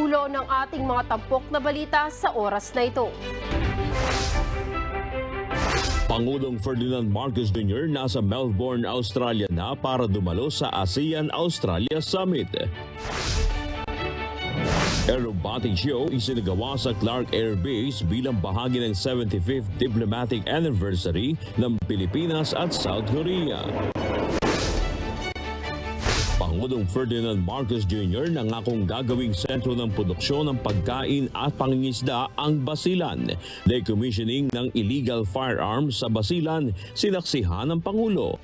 dulo ng ating mga tampok na balita sa oras na ito. Pangulong Ferdinand Marcos Jr. nasa Melbourne, Australia na para dumalo sa ASEAN-Australia Summit. Aerobatic show isinagawa sa Clark Air Base bilang bahagi ng 75th diplomatic anniversary ng Pilipinas at South Korea. Pangulong Ferdinand Marcos Jr. nangakong gagawing sentro ng produksyon ng pagkain at pangingisda ang Basilan. Decommissioning ng illegal firearms sa Basilan, sinaksihan ng Pangulo.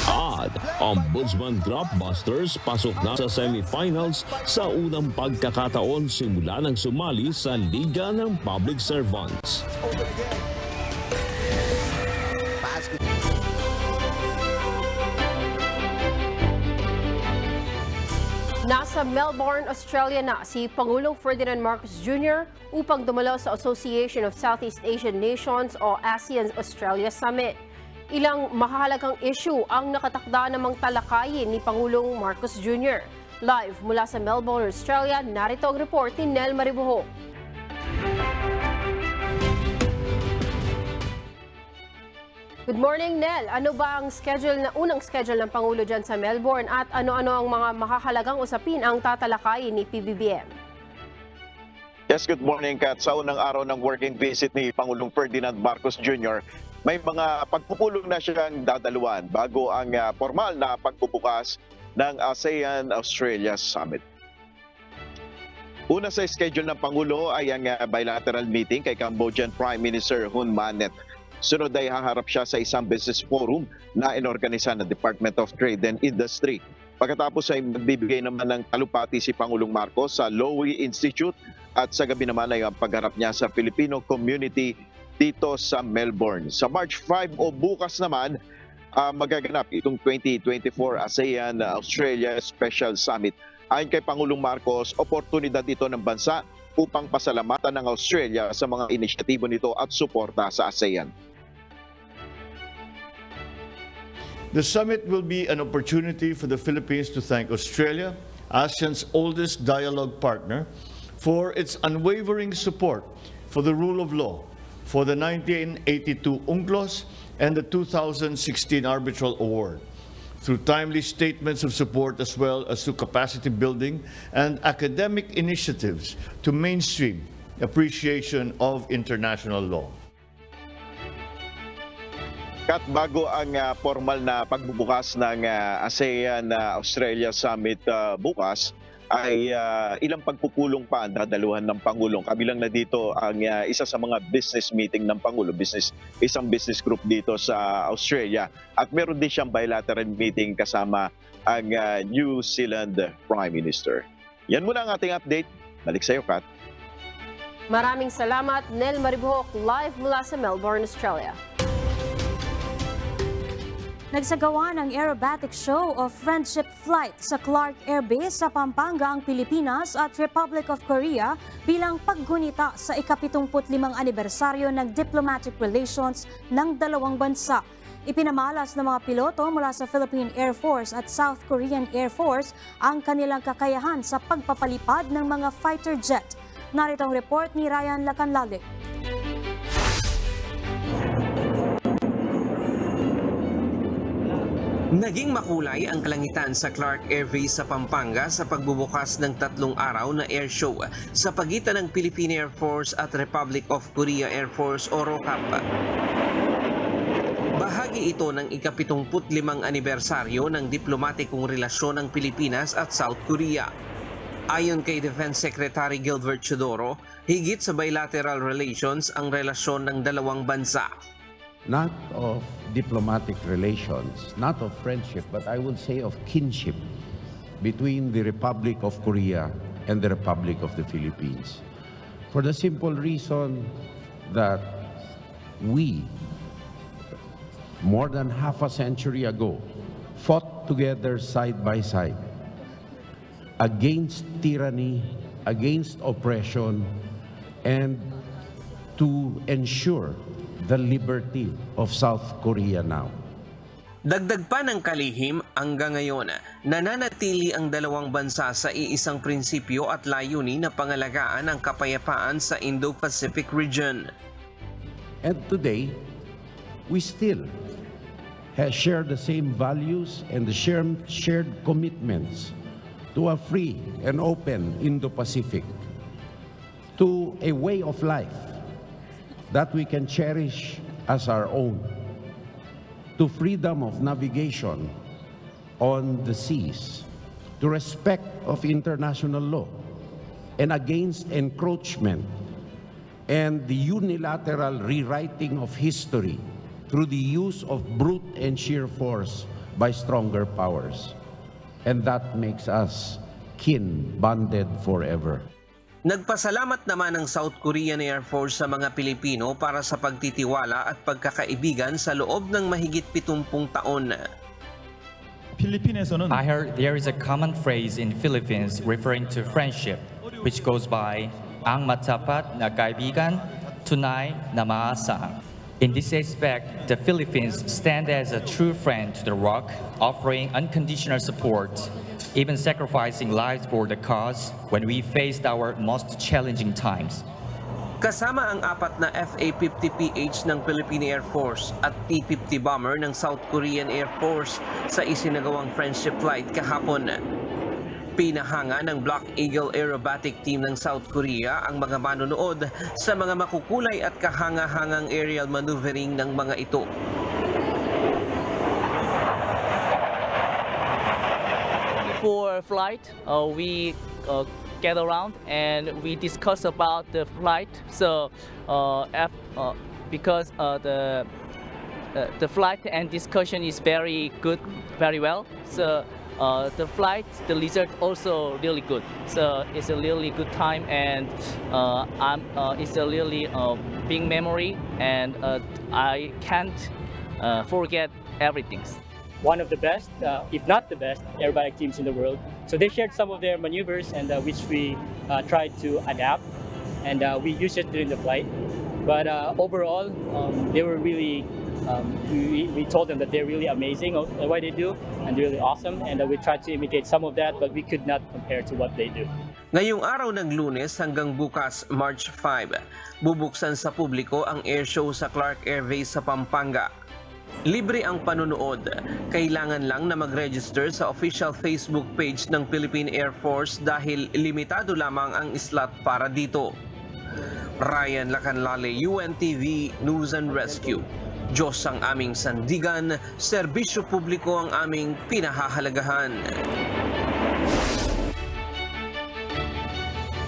At Ombudsman Dropbusters pasok na sa semifinals sa unang pagkakataon simula ng sumali sa Liga ng Public Servants. Nasa Melbourne, Australia na si Pangulong Ferdinand Marcos Jr. upang dumalo sa Association of Southeast Asian Nations o ASEAN-Australia Summit. Ilang mahalagang issue ang nakatakda namang talakayin ni Pangulong Marcos Jr. Live mula sa Melbourne, Australia, narito ang report ni Nel Maribuho. Good morning, Nel. Ano ba ang unang schedule ng Pangulo dyan sa Melbourne at ano-ano ang mga mahahalagang usapin ang tatalakayin ni PBBM? Yes, good morning, Kat. Sa unang araw ng working visit ni Pangulong Ferdinand Marcos Jr., may mga pagpupulong na siyang dadaluan bago ang formal na pagbubukas ng ASEAN-Australia Summit. Una sa schedule ng Pangulo ay ang bilateral meeting kay Cambodian Prime Minister Hun Manet. Sunod ay haharap siya sa isang business forum na inorganisa ng Department of Trade and Industry. Pagkatapos ay magbibigay naman ng talumpati si Pangulong Marcos sa Lowy Institute at sa gabi naman ay ang pagharap niya sa Filipino community dito sa Melbourne. Sa March 5 o bukas naman, magaganap itong 2024 ASEAN-Australia Special Summit. Ayon kay Pangulong Marcos, oportunidad ito ng bansa upang pasalamatan ng Australia sa mga inisyatibo nito at suporta sa ASEAN. The summit will be an opportunity for the Philippines to thank Australia, ASEAN's oldest dialogue partner, for its unwavering support for the rule of law, for the 1982 UNCLOS and the 2016 Arbitral Award, through timely statements of support as well as to capacity building and academic initiatives to mainstream appreciation of international law. Kat, bago ang formal na pagbubukas ng ASEAN-Australia Summit bukas, ay ilang pagpupulong pa ang dadaluhan ng Pangulong. Kabilang na dito ang isa sa mga business meeting ng Pangulo, isang business group dito sa Australia. At meron din siyang bilateral meeting kasama ang New Zealand Prime Minister. Yan muna ang ating update. Balik sa iyo, Kat. Maraming salamat, Nel Maribuhok, live mula sa Melbourne, Australia. Nagsagawa ng aerobatic show of friendship flight sa Clark Air Base sa Pampanga ang Pilipinas at Republic of Korea bilang paggunita sa ika-75 anibersaryo ng diplomatic relations ng dalawang bansa. Ipinamalas ng mga piloto mula sa Philippine Air Force at South Korean Air Force ang kanilang kakayahan sa pagpapalipad ng mga fighter jet. Narito ang report ni Ryan Lacanlale. Naging makulay ang kalangitan sa Clark Air Base sa Pampanga sa pagbubukas ng 3 araw na air show sa pagitan ng Philippine Air Force at Republic of Korea Air Force o ROKAP. Bahagi ito ng ika-75 anibersaryo ng diplomatikong relasyon ng Pilipinas at South Korea. Ayon kay Defense Secretary Gilbert Chodoro, higit sa bilateral relations ang relasyon ng dalawang bansa. Not of diplomatic relations, not of friendship, but I would say of kinship between the Republic of Korea and the Republic of the Philippines. For the simple reason that we, more than half a century ago, fought together side by side against tyranny, against oppression, and to ensure the liberty of South Korea now. Dagdag pa ng kalihim, hanggang ngayon, nananatili ang dalawang bansa sa iisang prinsipyo at layunin na pangalagaan ang kapayapaan sa Indo-Pacific region. And today, we still share the same values and the shared commitments to a free and open Indo-Pacific, to a way of life that we can cherish as our own, to freedom of navigation on the seas, to respect of international law, and against encroachment and the unilateral rewriting of history through the use of brute and sheer force by stronger powers. And that makes us kin bonded forever. Nagpasalamat naman ng South Korean Air Force sa mga Pilipino para sa pagtitiwala at pagkakaibigan sa loob ng mahigit 70 taon. I heard there is a common phrase in Philippines referring to friendship, which goes by ang matapat na kaibigan, tunay na maasahang. In this aspect, the Philippines stand as a true friend to the ROC, offering unconditional support, even sacrificing lives for the cause when we faced our most challenging times. Kasama ang 4 na FA-50PH ng Philippine Air Force at P-50 bomber ng South Korean Air Force sa isinagawang friendship flight kahapon. Pinahanga ng Black Eagle Aerobatic Team ng South Korea ang mga manonood sa mga makukulay at kahanga-hangang aerial maneuvering ng mga ito. For flight, we get around and we discuss about the flight. So, because the flight and discussion is very good, very well. So, the flight, the result also really good. So it's a really good time, and it's a really big memory, and I can't forget everything. One of the best, if not the best, aerobatic teams in the world. So they shared some of their maneuvers, and which we tried to adapt, and we used it during the flight. But overall, they were really. We told them that they're really amazing at what they do and really awesome, and we tried to imitate some of that, but we could not compare to what they do. Ngayong araw ng Lunes hanggang bukas March 5, bubuksan sa publiko ang airshow sa Clark Air Base sa Pampanga. Libre ang panunood. Kailangan lang na mag-register sa official Facebook page ng Philippine Air Force dahil limitado lamang ang slot para dito. Ryan Lacanlale, UNTV News and Rescue. Diyos ang aming sandigan, serbisyo publiko ang aming pinahahalagahan.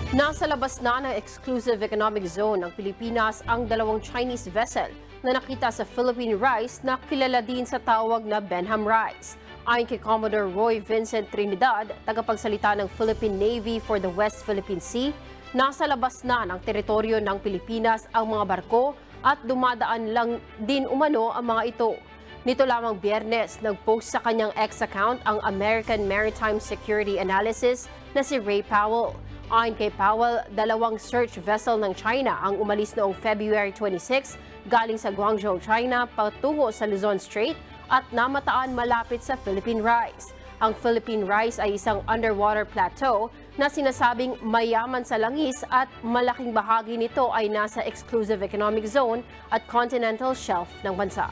Nasa labas na ng exclusive economic zone ng Pilipinas ang dalawang Chinese vessel na nakita sa Philippine Rice na kilala din sa tawag na Benham Rice. Ayon kay Commodore Roy Vincent Trinidad, tagapagsalita ng Philippine Navy for the West Philippine Sea, nasa labas na ng teritoryo ng Pilipinas ang mga barko at dumadaan lang din umano ang mga ito. Nito lamang Biyernes, nag-post sa kanyang X account ang American Maritime Security Analysis na si Ray Powell. Ayon kay Powell, dalawang search vessel ng China ang umalis noong February 26 galing sa Guangzhou, China patungo sa Luzon Strait at namataan malapit sa Philippine Rice. Ang Philippine Rice ay isang underwater plateau na sinasabing mayaman sa langis at malaking bahagi nito ay nasa exclusive economic zone at continental shelf ng bansa.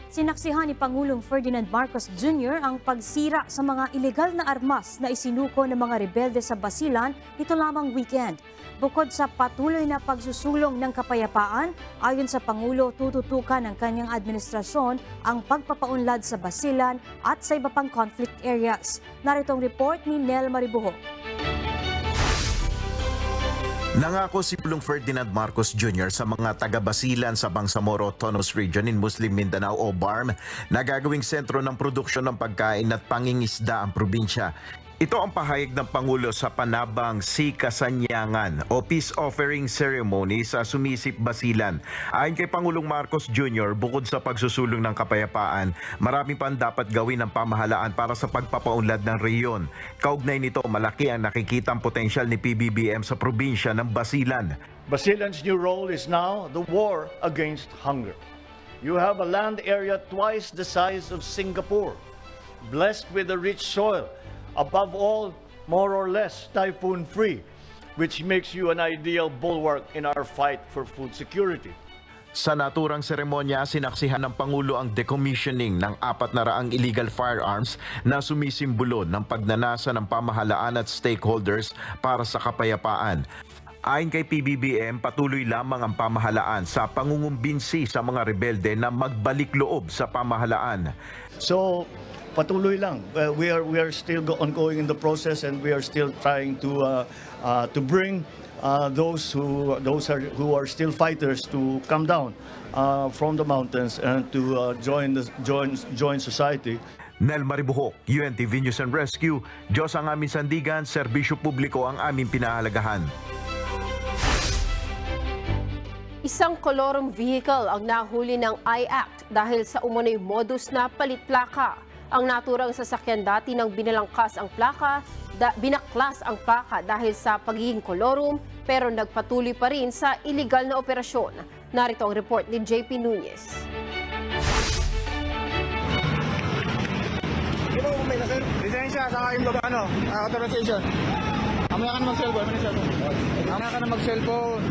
Sinaksihan ni Pangulong Ferdinand Marcos Jr. ang pagsira sa mga ilegal na armas na isinuko ng mga rebelde sa Basilan nito lamang weekend. Bukod sa patuloy na pagsusulong ng kapayapaan, ayon sa Pangulo, tututukan ng kanyang administrasyon ang pagpapaunlad sa Basilan at sa iba pang conflict areas. Narito ang report ni Nel Maribuhok. Nangako si Pangulong Ferdinand Marcos Jr. sa mga taga-Basilan sa Bangsamoro Autonomous Region in Muslim Mindanao o BARM na gagawing sentro ng produksyon ng pagkain at pangingisda ang probinsya. Ito ang pahayag ng Pangulo sa Panabang Sikasanyangan o Peace Offering Ceremony sa Sumisip, Basilan. Ayon kay Pangulong Marcos Jr., bukod sa pagsusulong ng kapayapaan, marami pang dapat gawin ng pamahalaan para sa pagpapaunlad ng rehiyon. Kaugnay nito, malaki ang nakikitang potensyal ni PBBM sa probinsya ng Basilan. Basilan's new role is now the war against hunger. You have a land area twice the size of Singapore, blessed with a rich soil, above all, more or less typhoon-free, which makes you an ideal bulwark in our fight for food security. Sa naturang seremonya, sinaksihan ng Pangulo ang decommissioning ng 400 illegal firearms na sumisimbolo ng pagnanasa ng pamahalaan at stakeholders para sa kapayapaan. Ayon kay PBBM, patuloy lamang ang pamahalaan sa pangungumbinsi sa mga rebelde na magbalik loob sa pamahalaan. So, patuloy lang. We are still ongoing in the process, and we are still trying to bring those who are still fighters to come down from the mountains and to join society. Nel Maribuhok, UNTV News and Rescue. Diyos ang aming sandigan, serbisyo publiko ang aming pinahalagahan. Isang kolorong vehicle ang nahuli ng I-Act dahil sa umunoy modus na palit plaka. Ang naturang sasakyan dati nang binaklas ang plaka dahil sa pagiging kolorum, pero nagpatuloy pa rin sa illegal na operasyon. Narito ang report ni JP Nunez. Lisensya, saka yung authorization. Mamaya ka na mag-cellphone.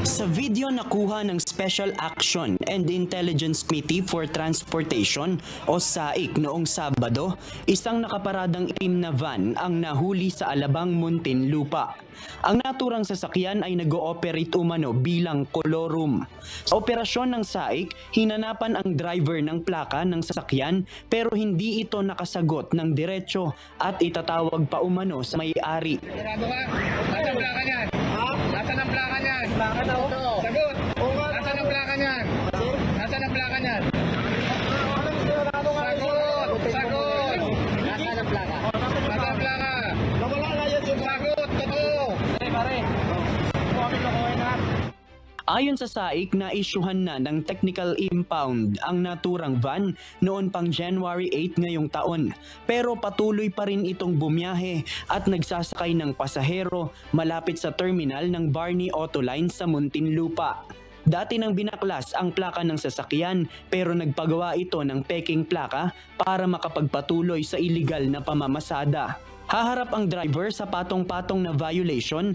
Sa video nakuha ng Special Action and Intelligence Committee for Transportation o SAIC noong Sabado, isang nakaparadang itim na van ang nahuli sa Alabang, Muntinlupa. Ang naturang sasakyan ay nag-ooperate umano bilang kolorum. Sa operasyon ng SAIC, hinanapan ang driver ng plaka ng sasakyan pero hindi ito nakasagot ng diretsyo at itatawag pa umano sa may-ari. Sigurado ka? Nasaan ang plaka niyan? Nasaan ang plaka niyan? Sagot! Nasaan ang plaka niyan? Nasaan ang plaka niyan? Sagot! Nasaan ang plaka? Nasaan ang plaka? Nawala na yan yung sagot! Totoo! Pare, ayon sa SAIC, na-isyuhan na ng technical impound ang naturang van noon pang January 8 ngayong taon. Pero patuloy pa rin itong bumiyahe at nagsasakay ng pasahero malapit sa terminal ng Barney Auto Line sa Muntinlupa. Dati nang binaklas ang plaka ng sasakyan pero nagpagawa ito ng peking plaka para makapagpatuloy sa illegal na pamamasada. Haharap ang driver sa patong-patong na violation,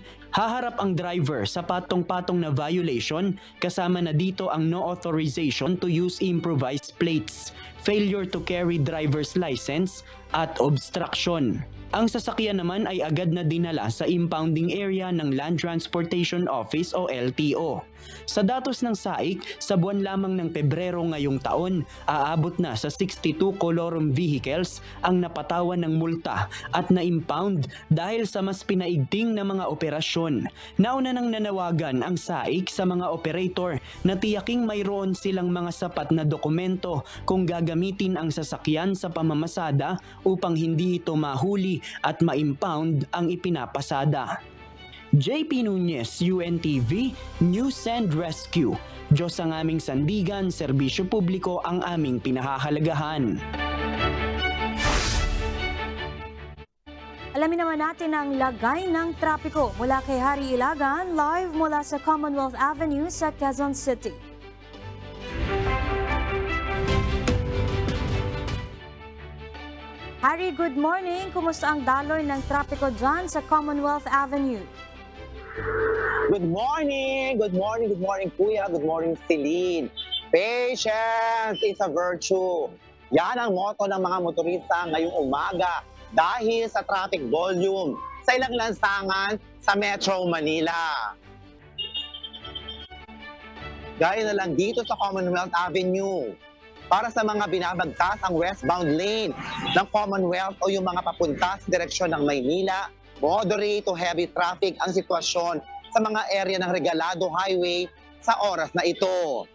kasama na dito ang no authorization to use improvised plates, failure to carry driver's license at obstruction. Ang sasakyan naman ay agad na dinala sa impounding area ng Land Transportation Office o LTO. Sa datos ng SAIC, sa buwan lamang ng Pebrero ngayong taon, aabot na sa 62 kolorum vehicles ang napatawan ng multa at na-impound dahil sa mas pinaigting na mga operasyon. Nauna nang nanawagan ang SAIC sa mga operator na tiyaking mayroon silang mga sapat na dokumento kung gagamitin ang sasakyan sa pamamasada upang hindi ito mahuli at ma-impound ang ipinapasada. JP Nunez, UNTV, News and Rescue. Diyos ang aming sandigan, serbisyo publiko ang aming pinahahalagahan. Alamin naman natin ang lagay ng trapiko mula kay Harry Ilagan, live mula sa Commonwealth Avenue sa Quezon City. Harry, good morning. Kumusta ang daloy ng trapiko dyan sa Commonwealth Avenue? Good morning, Kuya. Good morning, Celine. Patience is a virtue. Yan ang motto ng mga motorista ngayong umaga dahil sa traffic volume sa ilang lansangan sa Metro Manila. Gaya na lang dito sa Commonwealth Avenue. Para sa mga binabagtas ang westbound lane ng Commonwealth o yung mga papunta sa direksyon ng Maynila, moderate to heavy traffic ang sitwasyon sa mga area ng Regalado Highway sa oras na ito.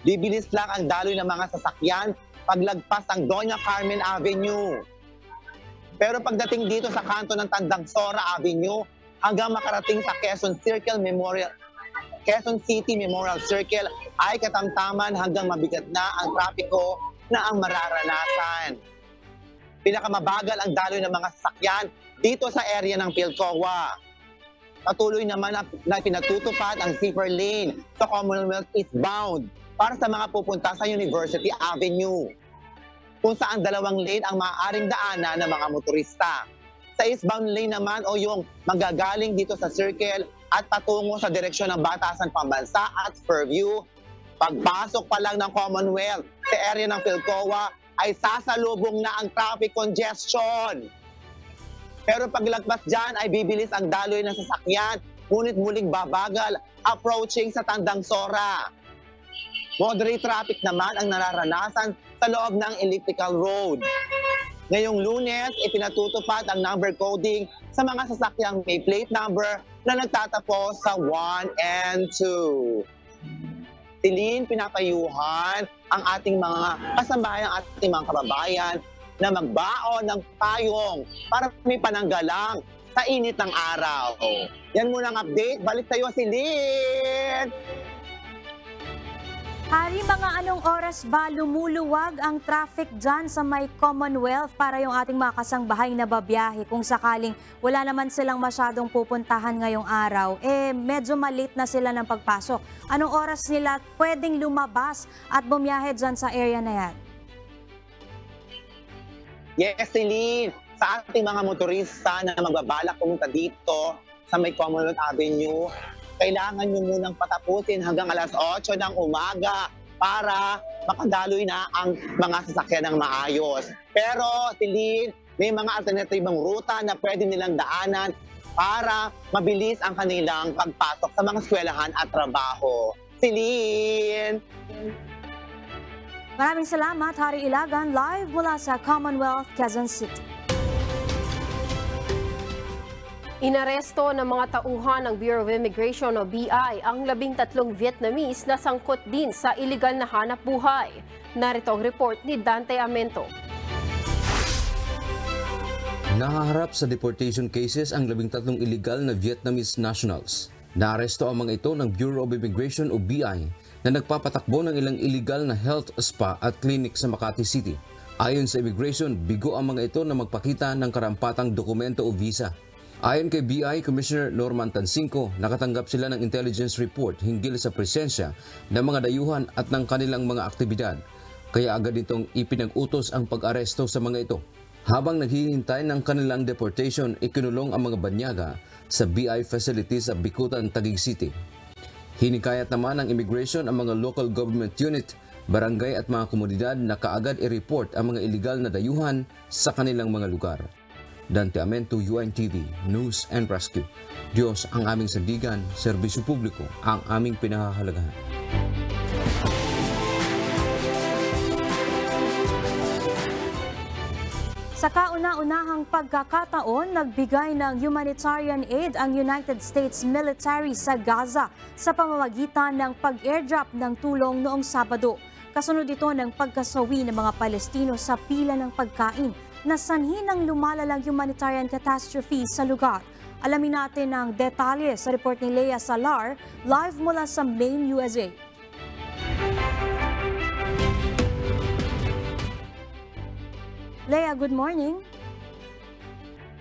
Bibilis lang ang daloy ng mga sasakyan paglagpas ng Doña Carmen Avenue. Pero pagdating dito sa kanto ng Tandang Sora Avenue hanggang makarating sa Quezon City Memorial Circle ay katamtaman hanggang mabigat na ang trapiko na ang mararanasan. Pinakamabagal ang daloy ng mga sasakyan dito sa area ng Pilcoa. Patuloy naman na pinatutupad ang zipper lane sa Commonwealth eastbound para sa mga pupunta sa University Avenue, kung saan 2 lane ang maaaring daanan ng mga motorista. Sa eastbound lane naman o yung magagaling dito sa Circle at patungo sa direksyon ng Batasan Pambansa at Fairview, pagpasok pa lang ng Commonwealth sa area ng Philcoa ay sasalubong na ang traffic congestion. Pero paglagpas dyan ay bibilis ang daloy ng sasakyan, ngunit muling babagal approaching sa Tandang Sora. Moderate traffic naman ang nararanasan sa loob ng elliptical road. Ngayong Lunes, ipinatutupad ang number coding sa mga sasakyang may plate number na nagtatapos sa 1 and 2. Silin, pinapayuhan ang ating mga kasambahay, ang ating mga kababayan na magbaon ng payong para may pananggalang sa init ng araw. Yan muna ang update. Balik tayo, Silin! Hari, mga anong oras ba lumuluwag ang traffic dyan sa may Commonwealth para yung ating mga kasangbahay na babiyahe kung sakaling wala naman silang masyadong pupuntahan ngayong araw, medyo malate na sila ng pagpasok. Anong oras nila pwedeng lumabas at bumiyahe dyan sa area na yan? Yes, Celine, sa ating mga motorista na magbabalak pumunta dito sa may Commonwealth Avenue, kailangan nyo munang patapusin hanggang alas 8 ng umaga para makadaloy na ang mga sasakyan ng maayos. Pero, Celine, may mga alternatibang ruta na pwede nilang daanan para mabilis ang kanilang pagpasok sa mga eskwelahan at trabaho. Celine! Maraming salamat, Hari Ilagan, live mula sa Commonwealth, Quezon City. Inaresto ng mga tauhan ng Bureau of Immigration o BI ang 13 Vietnamese na sangkot din sa iligal na hanap buhay. Narito ang report ni Dante Amento. Nahaharap sa deportation cases ang 13 iligal na Vietnamese nationals. Naaresto ang mga ito ng Bureau of Immigration o BI na nagpapatakbo ng ilang iligal na health spa at clinic sa Makati City. Ayon sa immigration, bigo ang mga ito na magpakita ng karampatang dokumento o visa. Ayon kay BI Commissioner Norman Tansinko, nakatanggap sila ng intelligence report hinggil sa presensya ng mga dayuhan at ng kanilang mga aktibidad. Kaya agad itong ipinag-utos ang pag-aresto sa mga ito. Habang naghihintay ng kanilang deportation, ikinulong ang mga banyaga sa BI facility sa Bikutan, Taguig City. Hinikayat naman ng immigration ang mga local government unit, barangay at mga komunidad na kaagad i-report ang mga iligal na dayuhan sa kanilang mga lugar. Dante Amento, UNTV, News and Rescue. Diyos ang aming sandigan, serbisyo publiko ang aming pinahahalagahan. Sa kauna-unahang pagkakataon, nagbigay ng humanitarian aid ang United States military sa Gaza sa pamamagitan ng pag-airdrop ng tulong noong Sabado. Kasunod ito ng pagkasawi ng mga Palestino sa pila ng pagkain na sanhi ng lumalalang humanitarian catastrophe sa lugar. Alamin natin ang detalye sa report ni Lea Salar, live mula sa Maine, USA. Lea, good morning.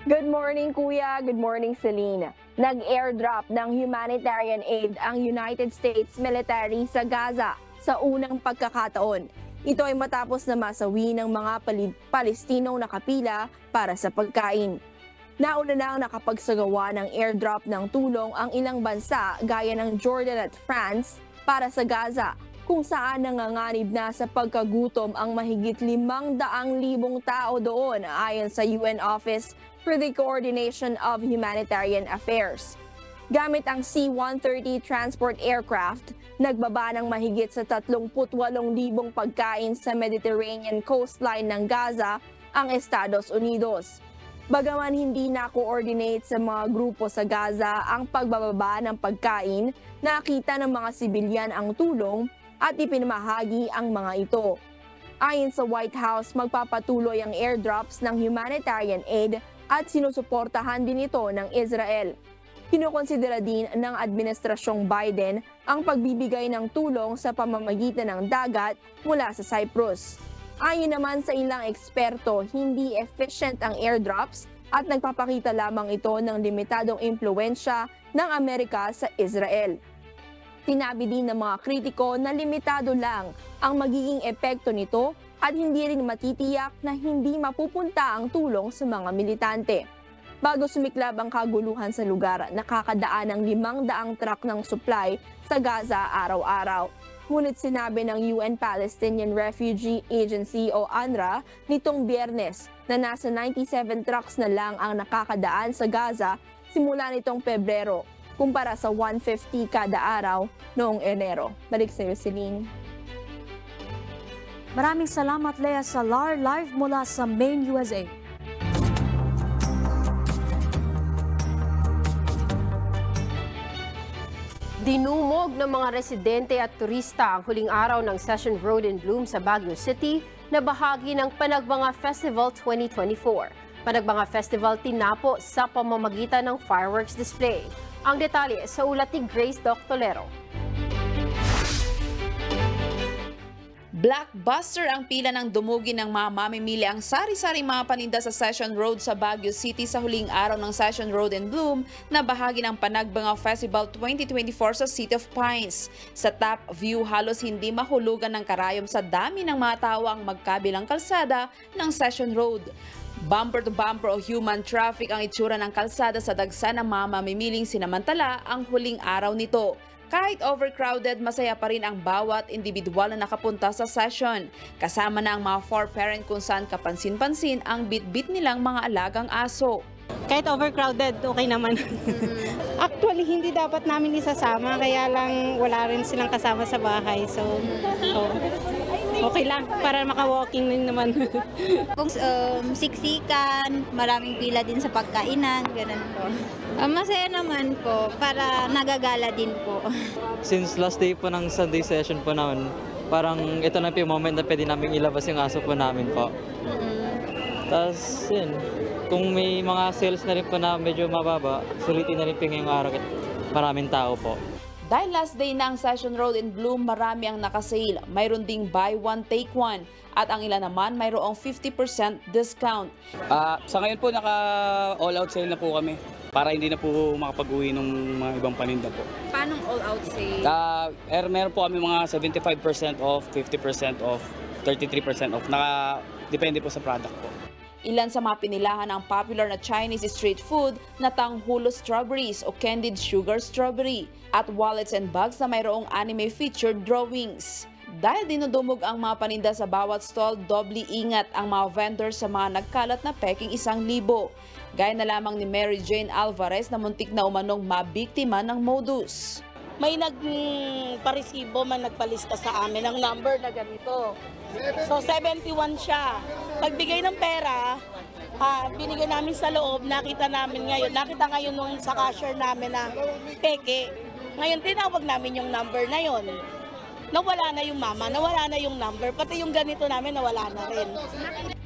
Good morning, Kuya. Good morning, Celine. Nag-airdrop ng humanitarian aid ang United States military sa Gaza sa unang pagkakataon. Ito ay matapos na masawi ng mga Palestinong nakapila para sa pagkain. Nauna nang nakapagsagawa ng airdrop ng tulong ang ilang bansa gaya ng Jordan at France para sa Gaza, kung saan nanganganib na sa pagkagutom ang mahigit 500,000 tao doon ayon sa UN Office for the Coordination of Humanitarian Affairs. Gamit ang C-130 transport aircraft, nagbaba ng mahigit sa 38,000 pagkain sa Mediterranean coastline ng Gaza ang Estados Unidos. Bagaman hindi na-coordinate sa mga grupo sa Gaza ang pagbababa ng pagkain, nakita ng mga sibilyan ang tulong at ipinamahagi ang mga ito. Ayon sa White House, magpapatuloy ang airdrops ng humanitarian aid at sinusuportahan din ito ng Israel. Kinukonsidera din ng Administrasyong Biden ang pagbibigay ng tulong sa pamamagitan ng dagat mula sa Cyprus. Ayon naman sa ilang eksperto, hindi efficient ang airdrops at nagpapakita lamang ito ng limitadong impluensya ng Amerika sa Israel. Sinabi din ng mga kritiko na limitado lang ang magiging epekto nito at hindi rin matitiyak na hindi mapupunta ang tulong sa mga militante. Bago sumiklab ang kaguluhan sa lugar, nakakadaan ng 500 truck ng supply sa Gaza araw-araw. Ngunit sinabi ng UN Palestinian Refugee Agency o UNRWA nitong Biyernes na nasa 97 trucks na lang ang nakakadaan sa Gaza simula nitong Pebrero, kumpara sa 150 kada araw noong Enero. Balik sa iyo, Celine. Maraming salamat, Lea Salar, live mula sa Maine, USA. Dinumog ng mga residente at turista ang huling araw ng Session Road in Bloom sa Baguio City na bahagi ng Panagbanga Festival 2024. Panagbanga Festival tinapo sa pamamagitan ng fireworks display. Ang detalye sa ulat ni Grace Doctolero. Blockbuster ang pila ng dumugin ng mga mamimili ang sari-saring mga paninda sa Session Road sa Baguio City sa huling araw ng Session Road in Bloom na bahagi ng Panagbanga Festival 2024 sa City of Pines. Sa top view, halos hindi mahulugan ng karayom sa dami ng mga tao ang magkabilang kalsada ng Session Road. Bumper to bumper o human traffic ang itsura ng kalsada sa dagsa ng mga mamimiling sinamantala ang huling araw nito. Kahit overcrowded, masaya pa rin ang bawat individual na nakapunta sa session. Kasama na ang mga for-parent kung saan kapansin-pansin ang bit-bit nilang mga alagang aso. Kahit overcrowded, okay naman. Actually, hindi dapat namin isasama, kaya lang wala rin silang kasama sa bahay. So okay lang, para maka-walking din naman. Kung siksikan, maraming pila din sa pagkainan, ganun po. Masaya naman po, para nagagala din po. Since last day po ng Sunday session po namin, parang ito na po yung moment na pwede namin ilabas yung aso po namin po. Tapos yun, kung may mga sales na rin po na medyo mababa, sulitin na rin po ngayong araw at maraming tao po. Dahil last day na ang Session Road in Bloom, marami ang nakasale. Mayroon ding buy one, take one. At ang ilan naman, mayroong 50% discount. Sa ngayon po, naka-all out sale na po kami. Para hindi na po makapag-uwi ng mga ibang paninda po. Paano all out sale? Meron po kami mga 75% off, 50% off, 33% off. Depende po sa product po. Ilan sa mga pinilahan ang popular na Chinese street food na tanghulo strawberries o candied sugar strawberry at wallets and bags na mayroong anime-featured drawings. Dahil dinudumog ang mga paninda sa bawat stall, doble ingat ang mga vendors sa mga nagkalat na peking 1,000. Gaya na lamang ni Mary Jane Alvarez na muntik na umanong mabiktima ng modus. May nagparesibo man nagpalista sa amin ng number na ganito. So 71 siya. Pagbigay ng pera, binigay namin sa loob, nakita ngayon nung sa cashier namin na peke. Ngayon tinawag namin yung number na yon. Nawala na yung mama, nawala na yung number, pati yung ganito namin nawala na rin.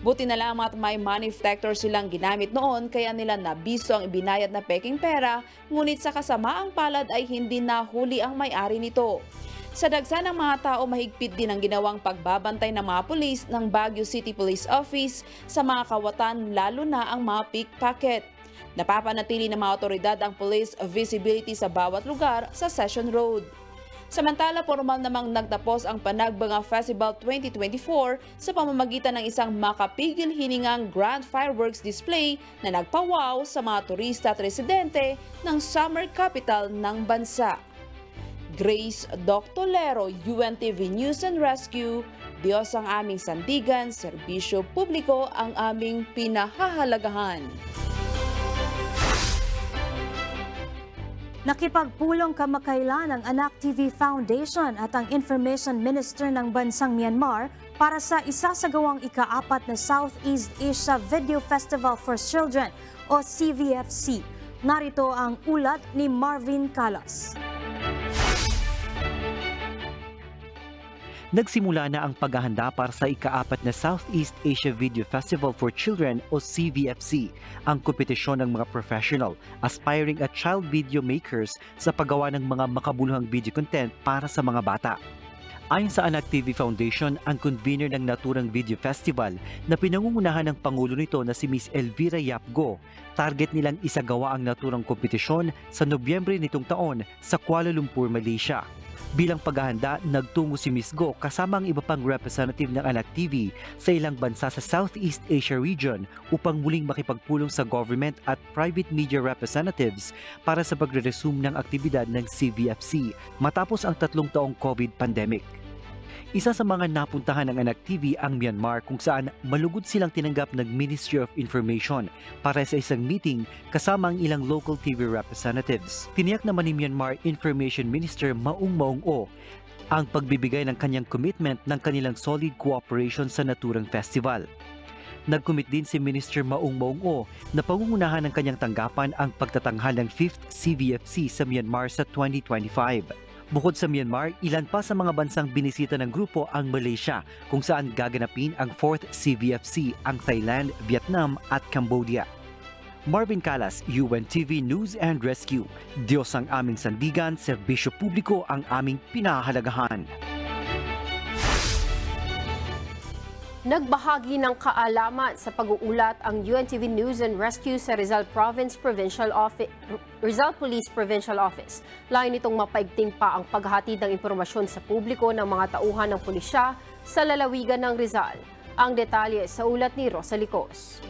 Buti na lang at may money detector silang ginamit noon kaya nila nabisto ang ibinayad na peking pera, ngunit sa kasamaang palad ay hindi nahuli ang may-ari nito. Sa dagsa ng mga tao, mahigpit din ang ginawang pagbabantay ng mga pulis ng Baguio City Police Office sa mga kawatan, lalo na ang mga pickpocket. Napapanatili ng mga otoridad ang police visibility sa bawat lugar sa Session Road. Samantala, formal namang nagtapos ang Panagbanga Festival 2024 sa pamamagitan ng isang makapigil hiningang grand fireworks display na nagpawaw sa mga turista at residente ng summer capital ng bansa. Grace Doctolero, UNTV News and Rescue. Diyos ang aming sandigan, serbisyo publiko ang aming pinahahalagahan. Nakipagpulong kamakailan ang Anak TV Foundation at ang Information Minister ng bansang Myanmar para sa isasagawang ika-4 na Southeast Asia Video Festival for Children o CVFC. Narito ang ulat ni Marvin Calas. Nagsimula na ang paghahanda para sa ika-4 na Southeast Asia Video Festival for Children o CVFC, ang kompetisyon ng mga professional, aspiring at child video makers sa paggawa ng mga makabuluhang video content para sa mga bata. Ayon sa Anak TV Foundation, ang convener ng naturang video festival na pinangungunahan ng Pangulo nito na si Miss Elvira Yapgo, target nilang isagawa ang naturang kompetisyon sa Nobyembre nitong taon sa Kuala Lumpur, Malaysia. Bilang paghahanda, nagtungo si Ms. Go kasama ang iba pang representative ng Anak TV sa ilang bansa sa Southeast Asia region upang muling makipagpulong sa government at private media representatives para sa pagre-resume ng aktibidad ng CVFC matapos ang 3 taong COVID pandemic. Isa sa mga napuntahan ng Anak TV ang Myanmar kung saan malugod silang tinanggap ng Ministry of Information para sa isang meeting kasama ang ilang local TV representatives. Tiniyak naman ni Myanmar Information Minister Maung Maung O ang pagbibigay ng kanyang commitment ng kanilang solid cooperation sa naturang festival. Nag-commit din si Minister Maung Maung O na pangungunahan ng kanyang tanggapan ang pagtatanghal ng 5th CVFC sa Myanmar sa 2025. Bukod sa Myanmar, ilan pa sa mga bansang binisita ng grupo ang Malaysia kung saan gaganapin ang 4th CVFC ang Thailand, Vietnam at Cambodia. Marvin Calas, UNTV News and Rescue. Diyos ang aming sandigan, serbisyo publiko ang aming pinahahalagahan. Nagbahagi ng kaalaman sa pag-uulat ang UNTV News and Rescue sa Rizal Police Provincial Office. Layo nitong mapaigting pa ang paghatid ng impormasyon sa publiko ng mga tauhan ng pulisya sa lalawigan ng Rizal. Ang detalye sa ulat ni Rosa Licos.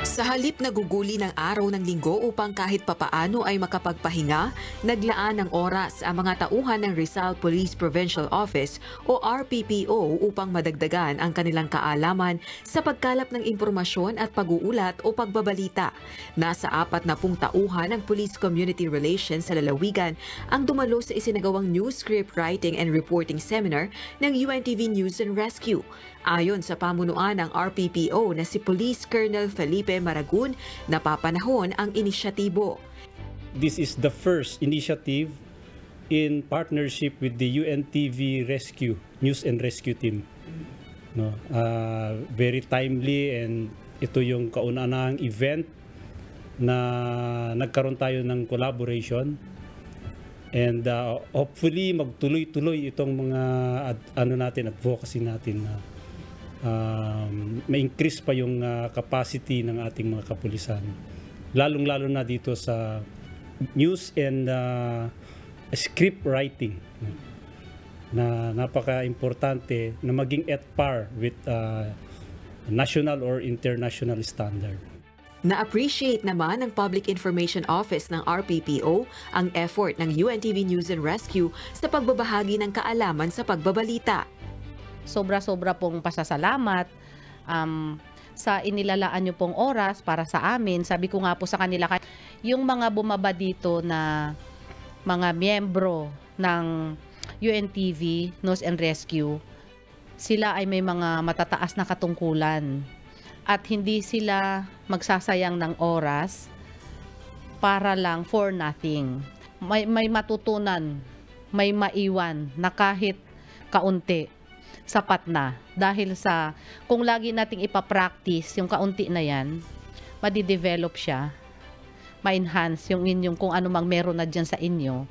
Sa halip na guguli ng araw ng linggo upang kahit papaano ay makapagpahinga, naglaan ng oras ang mga tauhan ng Rizal Police Provincial Office o RPPO upang madagdagan ang kanilang kaalaman sa pagkalap ng impormasyon at pag-uulat o pagbabalita. Nasa 40 tauhan ng Police Community Relations sa lalawigan ang dumalo sa isinagawang News Script Writing and Reporting Seminar ng UNTV News and Rescue. Ayon sa pamunuan ng RPPO na si Police Colonel Felipe Maragun, napapanahon ang inisyatibo. This is the first initiative in partnership with the UNTV Rescue, News and Rescue Team. No, very timely, and ito yung kauna-unahang event na nagkaroon tayo ng collaboration. And hopefully magtuloy-tuloy itong mga advocacy natin na ma-increase pa yung capacity ng ating mga kapulisan. Lalong-lalo na dito sa news and script writing na napaka-importante na maging at par with national or international standard. Na-appreciate naman ng Public Information Office ng RPPO ang effort ng UNTV News and Rescue sa pagbabahagi ng kaalaman sa pagbabalita. Sobra-sobra pong pasasalamat sa inilalaan nyo pong oras para sa amin. Sabi ko nga po sa kanila, yung mga bumaba dito na mga miyembro ng UNTV News and Rescue, sila ay may mga matataas na katungkulan at hindi sila magsasayang ng oras para lang for nothing. May matutunan, may maiwan na kahit kaunti. Sapat na. Dahil sa, kung lagi nating ipapractice yung kaunti na yan, madidevelop siya, ma-enhance yung inyong kung ano mang meron na dyan sa inyo.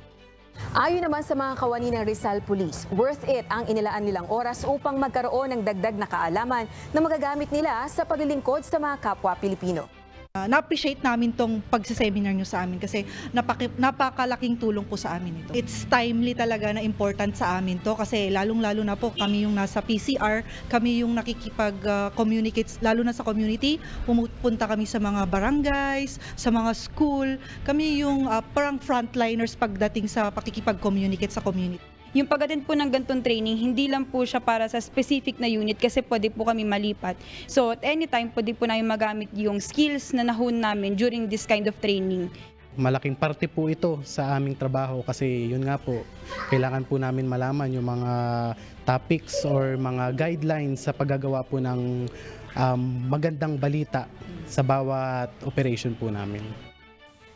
Ayon naman sa mga kawani ng Rizal Police, worth it ang inilaan nilang oras upang magkaroon ng dagdag na kaalaman na magagamit nila sa paglilingkod sa mga kapwa Pilipino. Na-appreciate namin tong pagsiseminar nyo sa amin kasi napakalaking tulong po sa amin ito. It's timely talaga na important sa amin to kasi lalong-lalo na po kami yung nasa PCR, kami yung nakikipag-communicate lalo na sa community, pumupunta kami sa mga barangays, sa mga school, kami yung parang frontliners pagdating sa pakikipag-communicate sa community. Yung pag-attend po ng ganitong training, hindi lang po siya para sa specific na unit kasi pwede po kami malipat. So at any time, pwede po namin magamit yung skills na nahon namin during this kind of training. Malaking parte po ito sa aming trabaho kasi yun nga po, kailangan po namin malaman yung mga topics or mga guidelines sa paggagawa po ng magandang balita sa bawat operation po namin.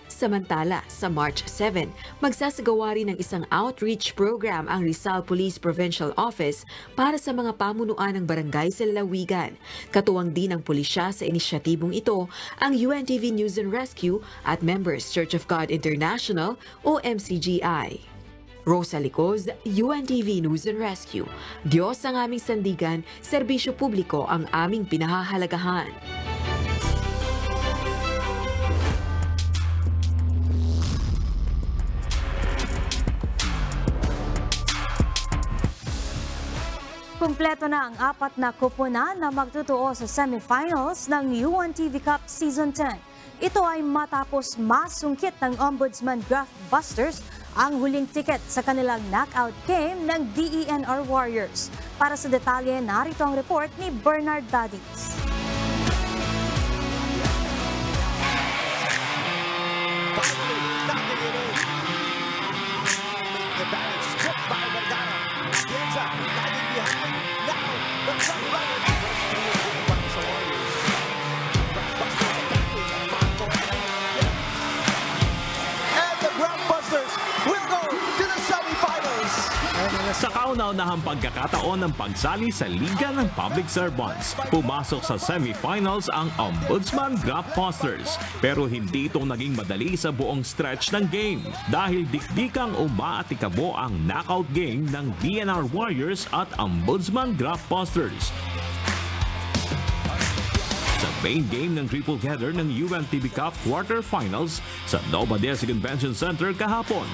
Samantala, sa March 7, magsasagawa rin ng isang outreach program ang Rizal Police Provincial Office para sa mga pamunuan ng barangay sa lalawigan. Katuwang din ng pulisya sa inisyatibong ito ang UNTV News and Rescue at members Church of God International o MCGI. Rosa Licoz, UNTV News and Rescue. Diyos ang aming sandigan, serbisyo publiko ang aming pinahahalagahan. Kumpleto na ang 4 na kuponan na magtutuo sa semifinals ng UNTV Cup Season 10. Ito ay matapos masungkit ng Ombudsman Draft Busters ang huling ticket sa kanilang knockout game ng DENR Warriors. Para sa detalye, narito ang report ni Bernard Dadis. Sa kauna-unahang pagkakataon ng pagsali sa Liga ng Public Servants, pumasok sa semifinals ang Ombudsman Draft Busters. Pero hindi ito naging madali sa buong stretch ng game dahil dikdikang umaatikabo ang knockout game ng DENR Warriors at Ombudsman Draft Busters. Sa main game ng triple header ng UNTV Cup quarterfinals sa Nova Desi Convention Center kahapon.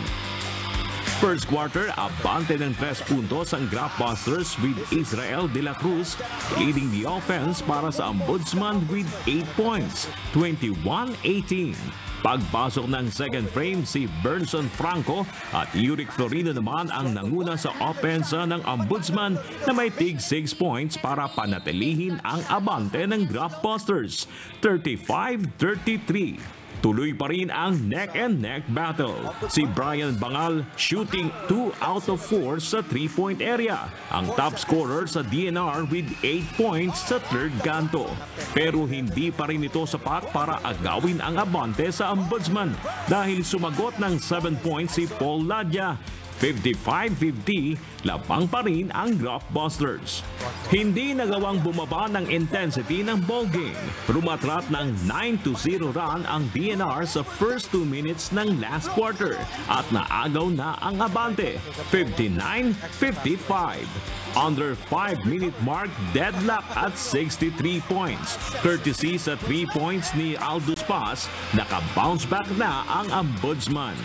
First quarter, abante ng 3 puntos ang Draft Busters with Israel de la Cruz leading the offense para sa Ombudsman with 8 points, 21-18. Pagpasok ng second frame, si Bernson Franco at Yurick Florino naman ang nanguna sa opensa ng Ombudsman na may tig 6 points para panatilihin ang abante ng Draft Busters, 35-33. Tuloy pa rin ang neck-and-neck battle. Si Brian Bangal shooting 2 out of 4 sa 3-point area. Ang top scorer sa DENR with 8 points sa third kanto. Pero hindi pa rin ito sapat para agawin ang abante sa Ombudsman dahil sumagot ng 7 points si Paul Ladya. 55-50, labang pa rin ang Draft Busters. Hindi nagawang bumaba ng intensity ng ballgame. Rumatrat ng 9-0 run ang DENR sa first 2 minutes ng last quarter at naagaw na ang abante, 59-55. Under 5-minute mark, deadlock at 63 points. Courtesy sa 3 points ni Aldous Paz, naka-bounce back na ang Ombudsman.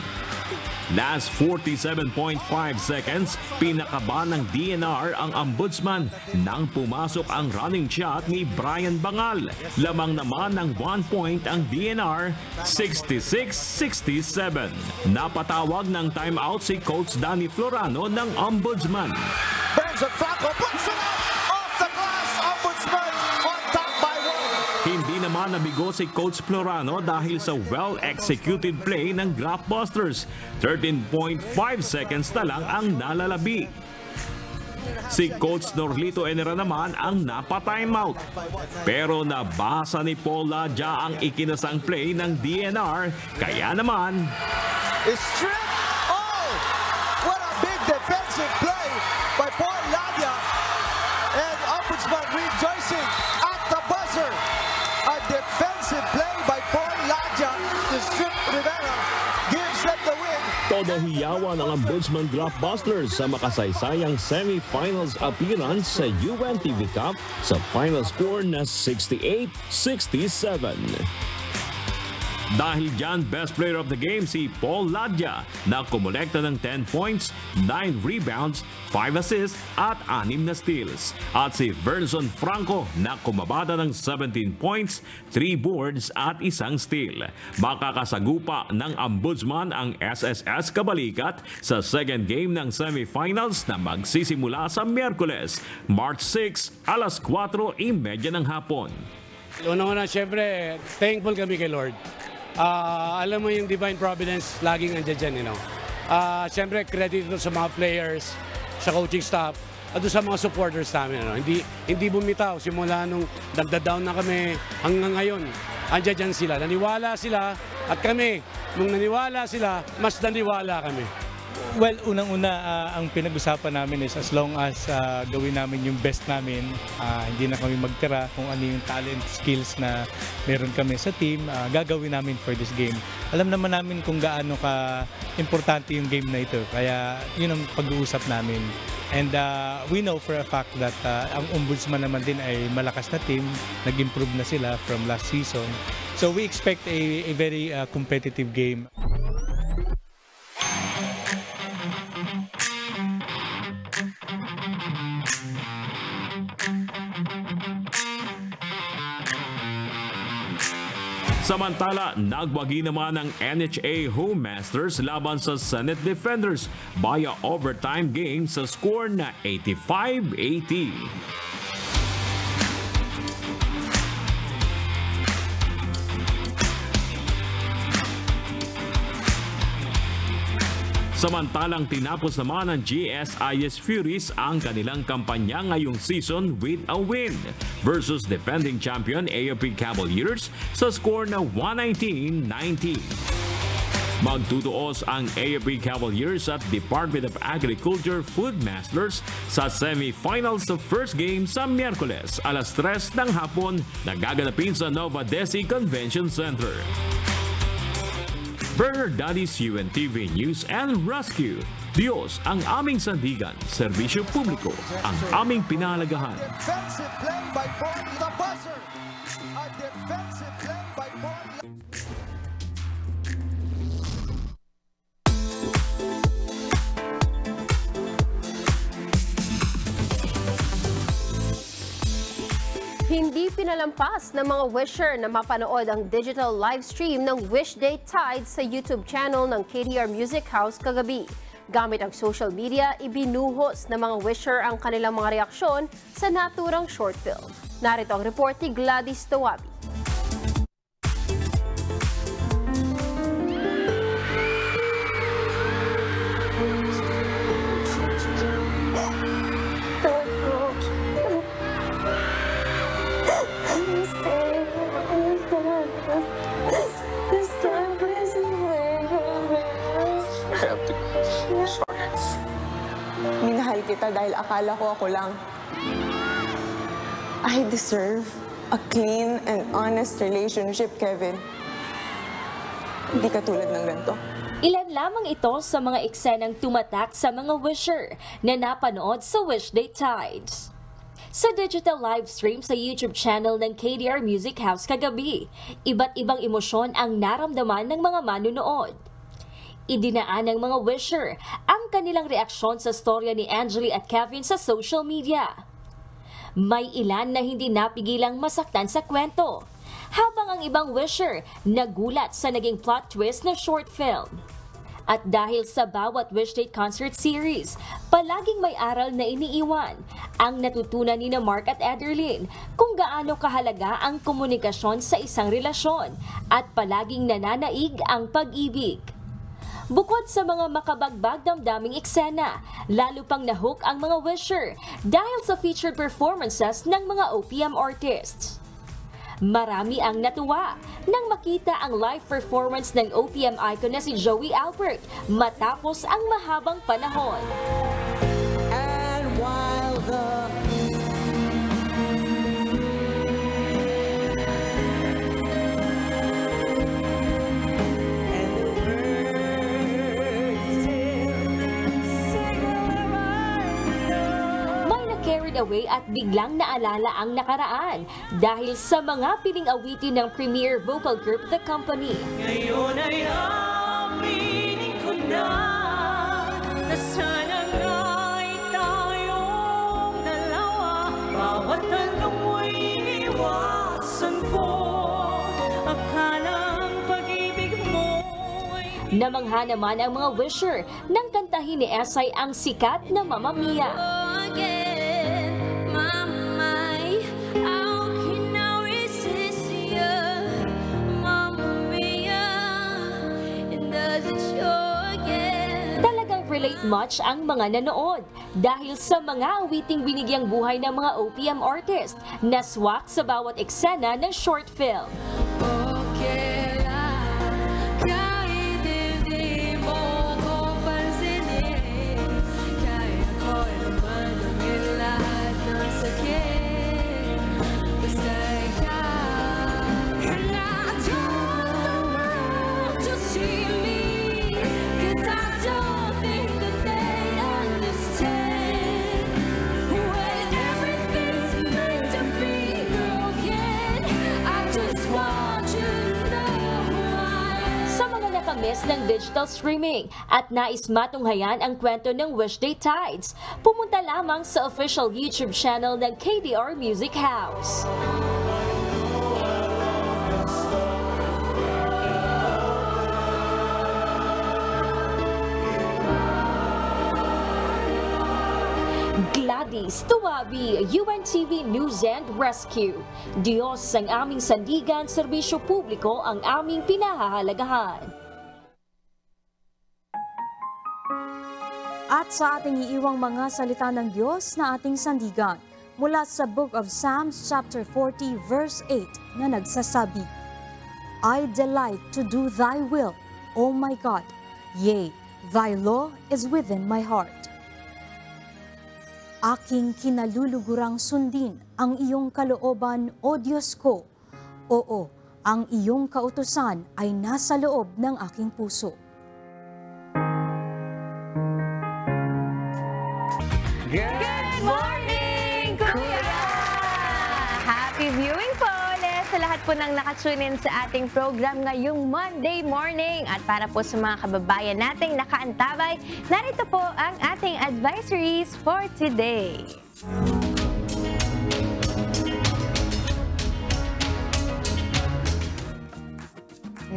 Last 47.5 seconds, pinakaba ng DENR ang Ombudsman nang pumasok ang running shot ni Brian Bangal. Lamang naman ng 1 point ang DENR, 66-67. Napatawag ng timeout si Coach Danny Florano ng Ombudsman. Bernson Franco puts it off the glass. Ombudsman on top by 1. Hindi naman nabigo si Coach Florano dahil sa well-executed play ng Draft Busters. 13.5 seconds na lang ang nalalabi. Si Coach Norlito Enera naman ang napa-timeout. Pero nabasa ni Paul Ladya ang ikinasang play ng DENR, kaya naman Strip! Oh! What a big defensive play by Paul Ladya. And Ombudsman rejoicing at the buzzer. A defensive play by Paul Ladya to strip Rivera. Gives them the win. todo hiyawan ng Ombudsman Draft Busters sa makasaysayang semi-finals appearance sa UNTV Cup sa final score na 68-67. Dahil dyan, best player of the game si Paul Ladya na kumolekta ng 10 points, 9 rebounds, 5 assists at 6 na steals. At si Bernson Franco na kumabada ng 17 points, 3 boards at 1 steal. Makakasagupa ng Ombudsman ang SSS Kabalikat sa second game ng semifinals na magsisimula sa Miyerkules, March 6, alas 4:30 ng hapon. Una-una, syempre, thankful kami kay Lord. Alam mo yung divine providence, laging andyan dyan, you know. Siyempre, credit ito sa mga players, sa coaching staff, at sa mga supporters namin. Ano. Hindi bumitaw, simula nung nagda-down na kami hanggang ngayon. Andyan dyan sila, naniwala sila, at kami, nung naniwala sila, mas naniwala kami. Well, unang-una, ang pinag-usapan namin is as long as gawin namin yung best namin, hindi na kami magtira kung ano yung talent, skills na meron kami sa team, gagawin namin for this game. Alam naman namin kung gaano ka-importante yung game na ito, kaya yun ang pag-uusap namin. And we know for a fact that ang Ombudsman naman din ay malakas na team, nag-improve na sila from last season. So we expect a very competitive game. Samantala, nagwagi naman ang NHA Home Masters laban sa Senate Defenders via overtime game sa score na 85-80. Samantalang tinapos naman ng GSIS Furies ang kanilang kampanya ngayong season with a win versus defending champion AFP Cavaliers sa score na 119-90. Magtutuos ang AFP Cavaliers at Department of Agriculture Food Masters sa semifinals sa first game sa Miyerkules alas 3 ng hapon na gaganapin sa Nova Desi Convention Center. Burger Daddy's UNTV News and Rescue. Diyos ang aming sandigan, serbisyo publiko ang aming pinahalagahan. Defensive play by Born the buzzer. A defensive play by Born. Hindi pinalampas ng mga wisher na mapanood ang digital live stream ng Wish Day Tide sa YouTube channel ng KDR Music House kagabi. Gamit ang social media, ibinuhos ng mga wisher ang kanilang mga reaksyon sa naturang short film. Narito ang report ni Gladys Tawabi. Minahal kita dahil akala ko ako lang. I deserve a clean and honest relationship, Kevin. Hindi katulad ng ganito. Ilan lamang ito sa mga eksenang tumatak sa mga wisher na napanood sa Wish Day Tides. Sa digital live stream sa YouTube channel ng KDR Music House kagabi, iba't ibang emosyon ang naramdaman ng mga manunood. Idinaan ng mga wisher ang kanilang reaksyon sa storya ni Angeli at Kevin sa social media. May ilan na hindi napigilang masaktan sa kwento, habang ang ibang wisher nagulat sa naging plot twist na short film. At dahil sa bawat Wish Day concert series, palaging may aral na iniiwan ang natutunan ni Mark at Ederlyn kung gaano kahalaga ang komunikasyon sa isang relasyon at palaging nananaig ang pag-ibig. Bukod sa mga makabagbag damdaming eksena, lalo pang nahook ang mga wisher dahil sa featured performances ng mga OPM artists. Marami ang natuwa nang makita ang live performance ng OPM icon na si Joey Albert matapos ang mahabang panahon. And while the carried away at biglang naalala ang nakaraan dahil sa mga piling awitin ng premier vocal group The Company. Ngayon ay aminin ko na sana nga'y tayong dalawa. Bawat tanong mo'y iniwasan ko, akalang pag-ibig mo'y... Namangha naman ang mga wisher nang kantahin ni Esay ang sikat na Mamma Mia. Relate much ang mga nanood dahil sa mga awiting binigyang buhay ng mga OPM artist na swak sa bawat eksena ng short film. promise ng digital streaming at nais matunghayan ang kwento ng Wishday Tides, pumunta lamang sa official YouTube channel ng KDR Music House. Gladys Tuwabi, UNTV News and Rescue. Diyos ang aming sandigan, serbisyo publiko ang aming pinahahalagahan. At sa ating iiwang mga salita ng Diyos na ating sandigan, mula sa Book of Psalms chapter 40 verse 8 na nagsasabi, I delight to do thy will, O my God, yea, thy law is within my heart. Aking kinalulugurang sundin ang iyong kalooban, O Diyos ko. Oo, ang iyong kautusan ay nasa loob ng aking puso. Good morning, Kuya! Happy viewing po ulit sa lahat po ng nakatune in sa ating program ngayong Monday morning. At para po sa mga kababayan nating nakaantabay, narito po ang ating advisories for today.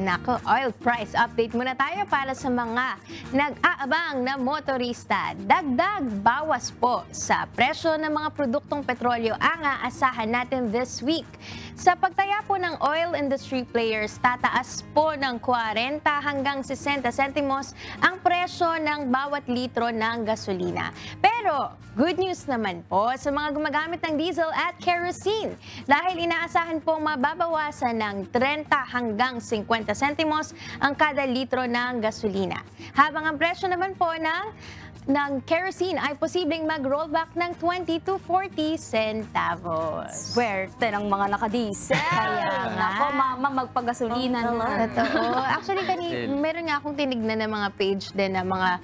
Nako, oil price update muna tayo para sa mga nag-aabang na motorista. Dagdag bawas po sa presyo ng mga produktong petrolyo ang aasahan natin this week. Sa pagtaya po ng oil industry players, tataas po ng 40 hanggang 60 sentimos ang presyo ng bawat litro ng gasolina. Pero good news naman po sa mga gumagamit ng diesel at kerosene dahil inaasahan po mababawasan ng 30 hanggang 50 sentimos ang kada litro ng gasolina. Habang ang presyo naman po ng kerosene ay posibleng mag-rollback ng 20 to 40 centavos. Swerte ng mga nakadiesel. Kaya nga. Ako, mama, magpagasolina na. Totoo. Actually, meron nga akong tinignan ng mga page din na mga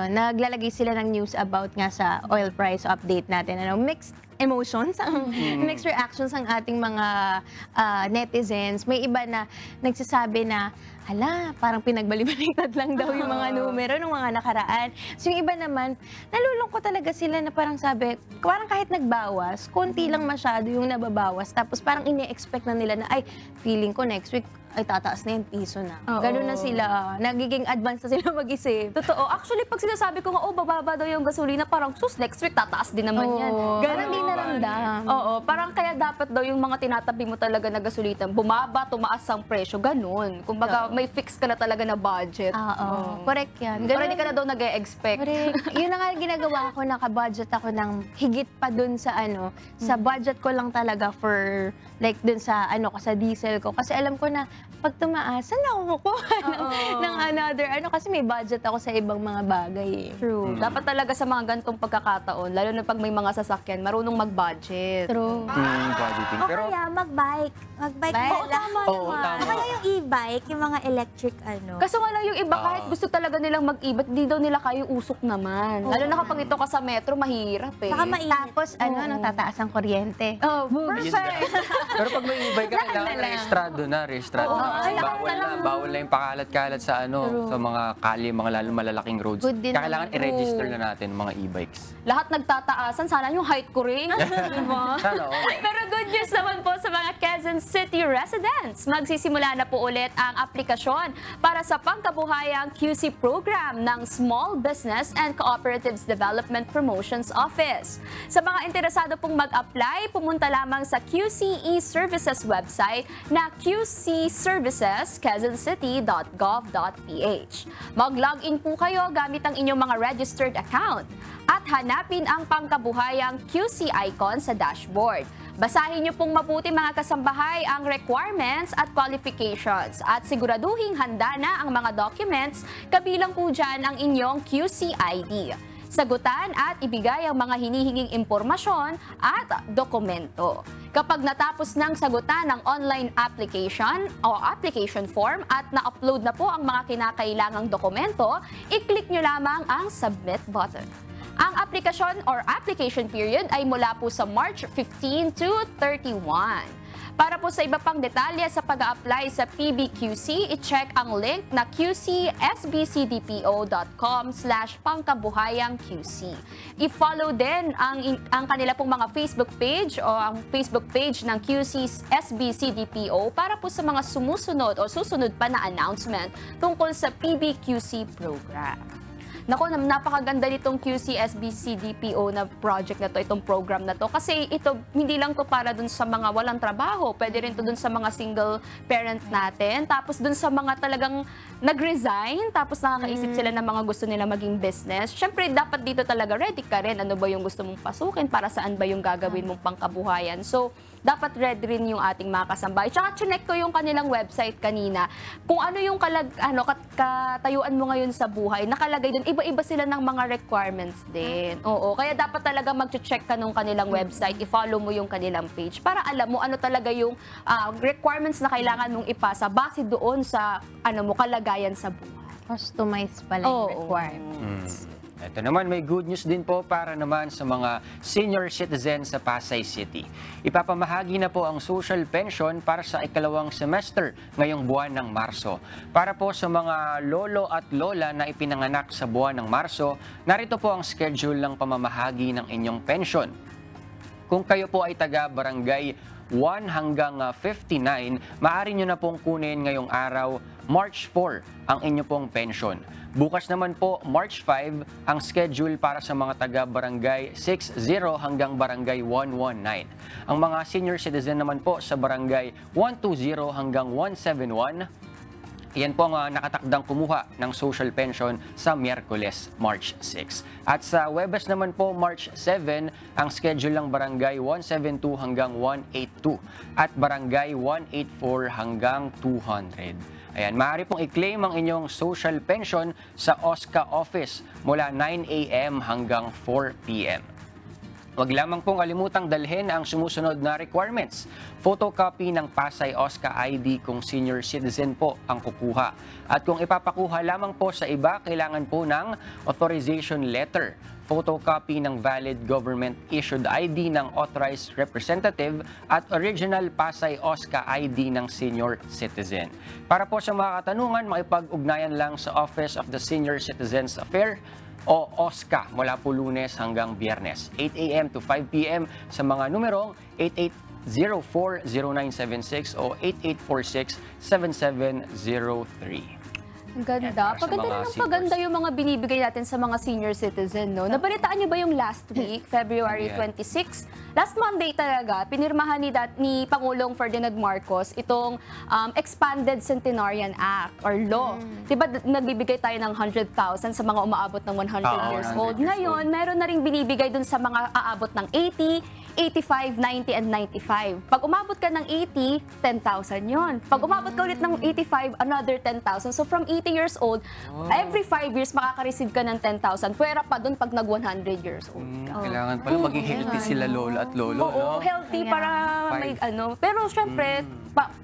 naglalagay sila ng news about nga sa oil price update natin. Mixed emotions, mixed reactions ang ating mga netizens. May iba na nagsasabi na, hala, parang pinagbalibaliktad lang daw yung mga numero ng mga nakaraan. So yung iba naman, nalulungkot talaga sila na parang sabi, parang kahit nagbawas, konti lang masyado yung nababawas. Tapos parang ini-expect na nila na, ay, feeling ko next week, ay tataas na yung piso na. Ganun na sila. Nagiging advance na sila mag-isip. Totoo. Actually, pag sinasabi ko nga, bababa daw yung gasolina, parang next week tataas din naman yan. Ganun din naramdam. Oo, parang kaya dapat daw yung mga tinatabi mo talaga na gasolina, bumaba, tumaas ang presyo, ganun. Kumbaga, may fix ka na talaga na budget. Oo. Correct yan. Pero hindi ka na daw nag-e-expect. Correct. Yun na nga ginagawa ko, naka-budget ako ng higit pa dun sa sa budget ko lang talaga for like dun sa sa diesel ko. Kasi alam ko na pag tumaas, saan ako kukuha ng another kasi may budget ako sa ibang mga bagay. True. Dapat talaga sa mga gantong pagkakataon, lalo na pag may mga sasakyan, marunong mag-budget. True. Budgeting. O kaya mag-bike. Mag-bike na lang. Tama naman. O kaya yung e-bike, yung mga electric Kaso nga lang yung iba, kahit gusto talaga nilang mag-e-bike, di daw nila kaya usok naman. Lalo na kapag ito ka sa metro, mahirap eh. Saka mainit. Tapos tataas ang kuryente. Perfect. Pero pag may e-bike ka, kailangan rehistrado na. Bawal na yung pakalat-kalat sa sa mga kalye, mga lalo malalaking roads. Kailangan i-register na natin mga e-bikes. Lahat nagtataasan, sana yung height ko rin. Diba? Pero good news naman po sa mga Quezon City residents. Magsisimula na po ulit ang aplikasyon para sa pangkabuhayang QC program ng Small Business and Cooperatives Development Promotions Office. Sa mga interesado pong mag-apply, pumunta lamang sa QC e-Services website na qcservicesquezoncity.gov.ph. Mag-login po kayo gamit ang inyong mga registered account at hanapin ang pangkabuhayang QC icon sa dashboard. Basahin niyo pong mabuti mga kasambahay ang requirements at qualifications at siguraduhing handa na ang mga documents, kabilang po dyan ang inyong QC ID. Sagutan at ibigay ang mga hinihinging impormasyon at dokumento. Kapag natapos ng sagutan ng online application o application form at na-upload na po ang mga kinakailangang dokumento, i-click nyo lamang ang Submit button. Ang aplikasyon or application period ay mula po sa March 15 to 31. Para po sa iba pang detalye sa pag-a-apply sa PBQC, i-check ang link na qcsbcdpo.com/pangkabuhayangqc. I-follow din ang kanila pong mga Facebook page o ang Facebook page ng QC SBCDPO para po sa mga sumusunod o susunod pa na announcement tungkol sa PBQC program. Nako, napakaganda nitong QC-SBC-DPO na project na to, itong program na to. Kasi ito, hindi lang to para dun sa mga walang trabaho. Pwede rin to dun sa mga single parent natin. Tapos dun sa mga talagang nag-resign, tapos nakakaisip sila ng mga gusto nila maging business. Siyempre, dapat dito talaga ready ka rin. Ano ba yung gusto mong pasukin? Para saan ba yung gagawin mong pangkabuhayan? So, dapat ready rin yung ating mga kasambahay. Tsaka chinek ko yung kanilang website kanina. Kung ano yung katayuan mo ngayon sa buhay, nakalagay dun, iba-iba sila ng mga requirements din. Oo, kaya dapat talaga mag-check ka nung kanilang website, i-follow mo yung kanilang page para alam mo ano talaga yung requirements na kailangan mong ipasa base doon sa kalagayan sa buhay. Customize pala yung requirements. Ito naman, may good news din po para naman sa mga senior citizens sa Pasay City. Ipapamahagi na po ang social pension para sa ikalawang semester ngayong buwan ng Marso. Para po sa mga lolo at lola na ipinanganak sa buwan ng Marso, narito po ang schedule ng pamamahagi ng inyong pension. Kung kayo po ay taga-barangay 1 hanggang 59, maaari nyo na pong kunin ngayong araw, March 4, ang inyo pong pension. Bukas naman po, March 5, ang schedule para sa mga taga-barangay 60 hanggang barangay 119. Ang mga senior citizen naman po sa barangay 120 hanggang 171, yan po ang nakatakdang kumuha ng social pension sa Miyerkules, March 6. At sa Huwebes naman po, March 7, ang schedule ng barangay 172 hanggang 182 at barangay 184 hanggang 200. Ayan, maaari pong i-claim ang inyong social pension sa OSCA office mula 9 a.m. hanggang 4 p.m. Huwag lamang pong kalimutang dalhin ang sumusunod na requirements. Photocopy ng Pasay OSCA ID kung senior citizen po ang kukuha. At kung ipapakuha lamang po sa iba, kailangan po ng authorization letter. Photocopy ng valid government-issued ID ng authorized representative at original Pasay OSCA ID ng senior citizen. Para po sa mga katanungan, makipag-ugnayan lang sa Office of the Senior Citizens Affairs o OSCA mula po Lunes hanggang Biyernes, 8 a.m. to 5 p.m. sa mga numerong 8804-0976 o 8846-7703. Ang ganda. Paganda yung mga binibigay natin sa mga senior citizen, no? Nabalitaan niyo ba yung last week, February 26? Last Monday talaga, pinirmahan ni Pangulong Ferdinand Marcos itong Expanded Centenarian Act or Law. Diba nagbibigay tayo ng 100,000 sa mga umaabot ng 100 years old. Ngayon, meron na rin binibigay dun sa mga aabot ng 80, 85, 90, and 95. Pag umabot ka ng 80, 10,000 yun. Pag umabot ka ulit ng 85, another 10,000. So from 80 years old, every 5 years makaka-receive ka ng 10,000. Pwera pa dun pag nag 100 years old. Kailangan pala maging healthy sila lola at lolo. Oo, healthy para may Pero syempre,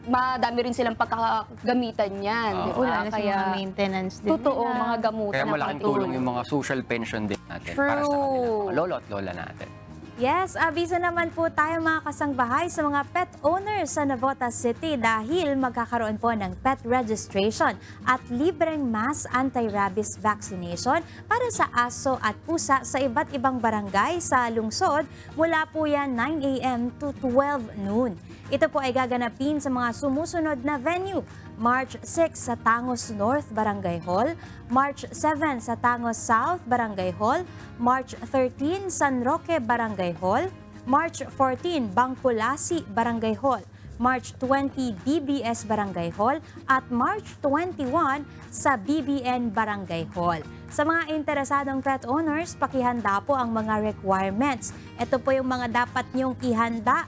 madami rin silang pagkakagamitan yan. Wala na sa mga maintenance din. Totoo, mga gamutan. Kaya malaking tulong yung mga social pension din natin para sa kanila, mga lolo at lola natin. Yes, abiso naman po tayo mga kasangbahay sa mga pet owners sa Navotas City dahil magkakaroon po ng pet registration at libreng mass anti-rabies vaccination para sa aso at pusa sa iba't ibang barangay sa lungsod mula po yan 9 a.m. to 12 noon. Ito po ay gaganapin sa mga sumusunod na venue. March 6 sa Tangos North Barangay Hall, March 7 sa Tangos South Barangay Hall, March 13 San Roque Barangay Hall, March 14 Bangkulasi Barangay Hall, March 20 BBS Barangay Hall at March 21 sa BBN Barangay Hall. Sa mga interesadong pet owners, pakihanda po ang mga requirements. Ito po yung mga dapat nyong ihanda.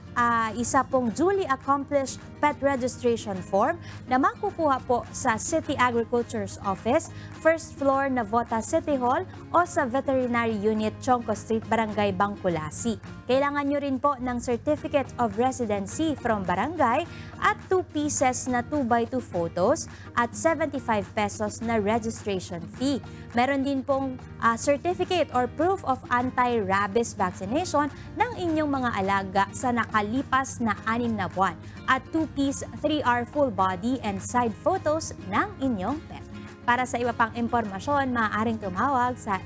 Isa pong duly accomplished pet registration form na makukuha po sa City Agriculture's Office, first floor Navotas City Hall o sa Veterinary Unit, Chongco Street, Barangay Bangkulasi. Kailangan nyo rin po ng Certificate of Residency from Barangay at 2 pieces na 2x2 photos at 75 pesos na registration fee. Meron din pong certificate or proof of anti-rabies vaccination ng inyong mga alaga sa nakalipas na 6 na buwan at 2-piece 3R full body and side photos ng inyong pet. Para sa iba pang impormasyon, maaaring tumawag sa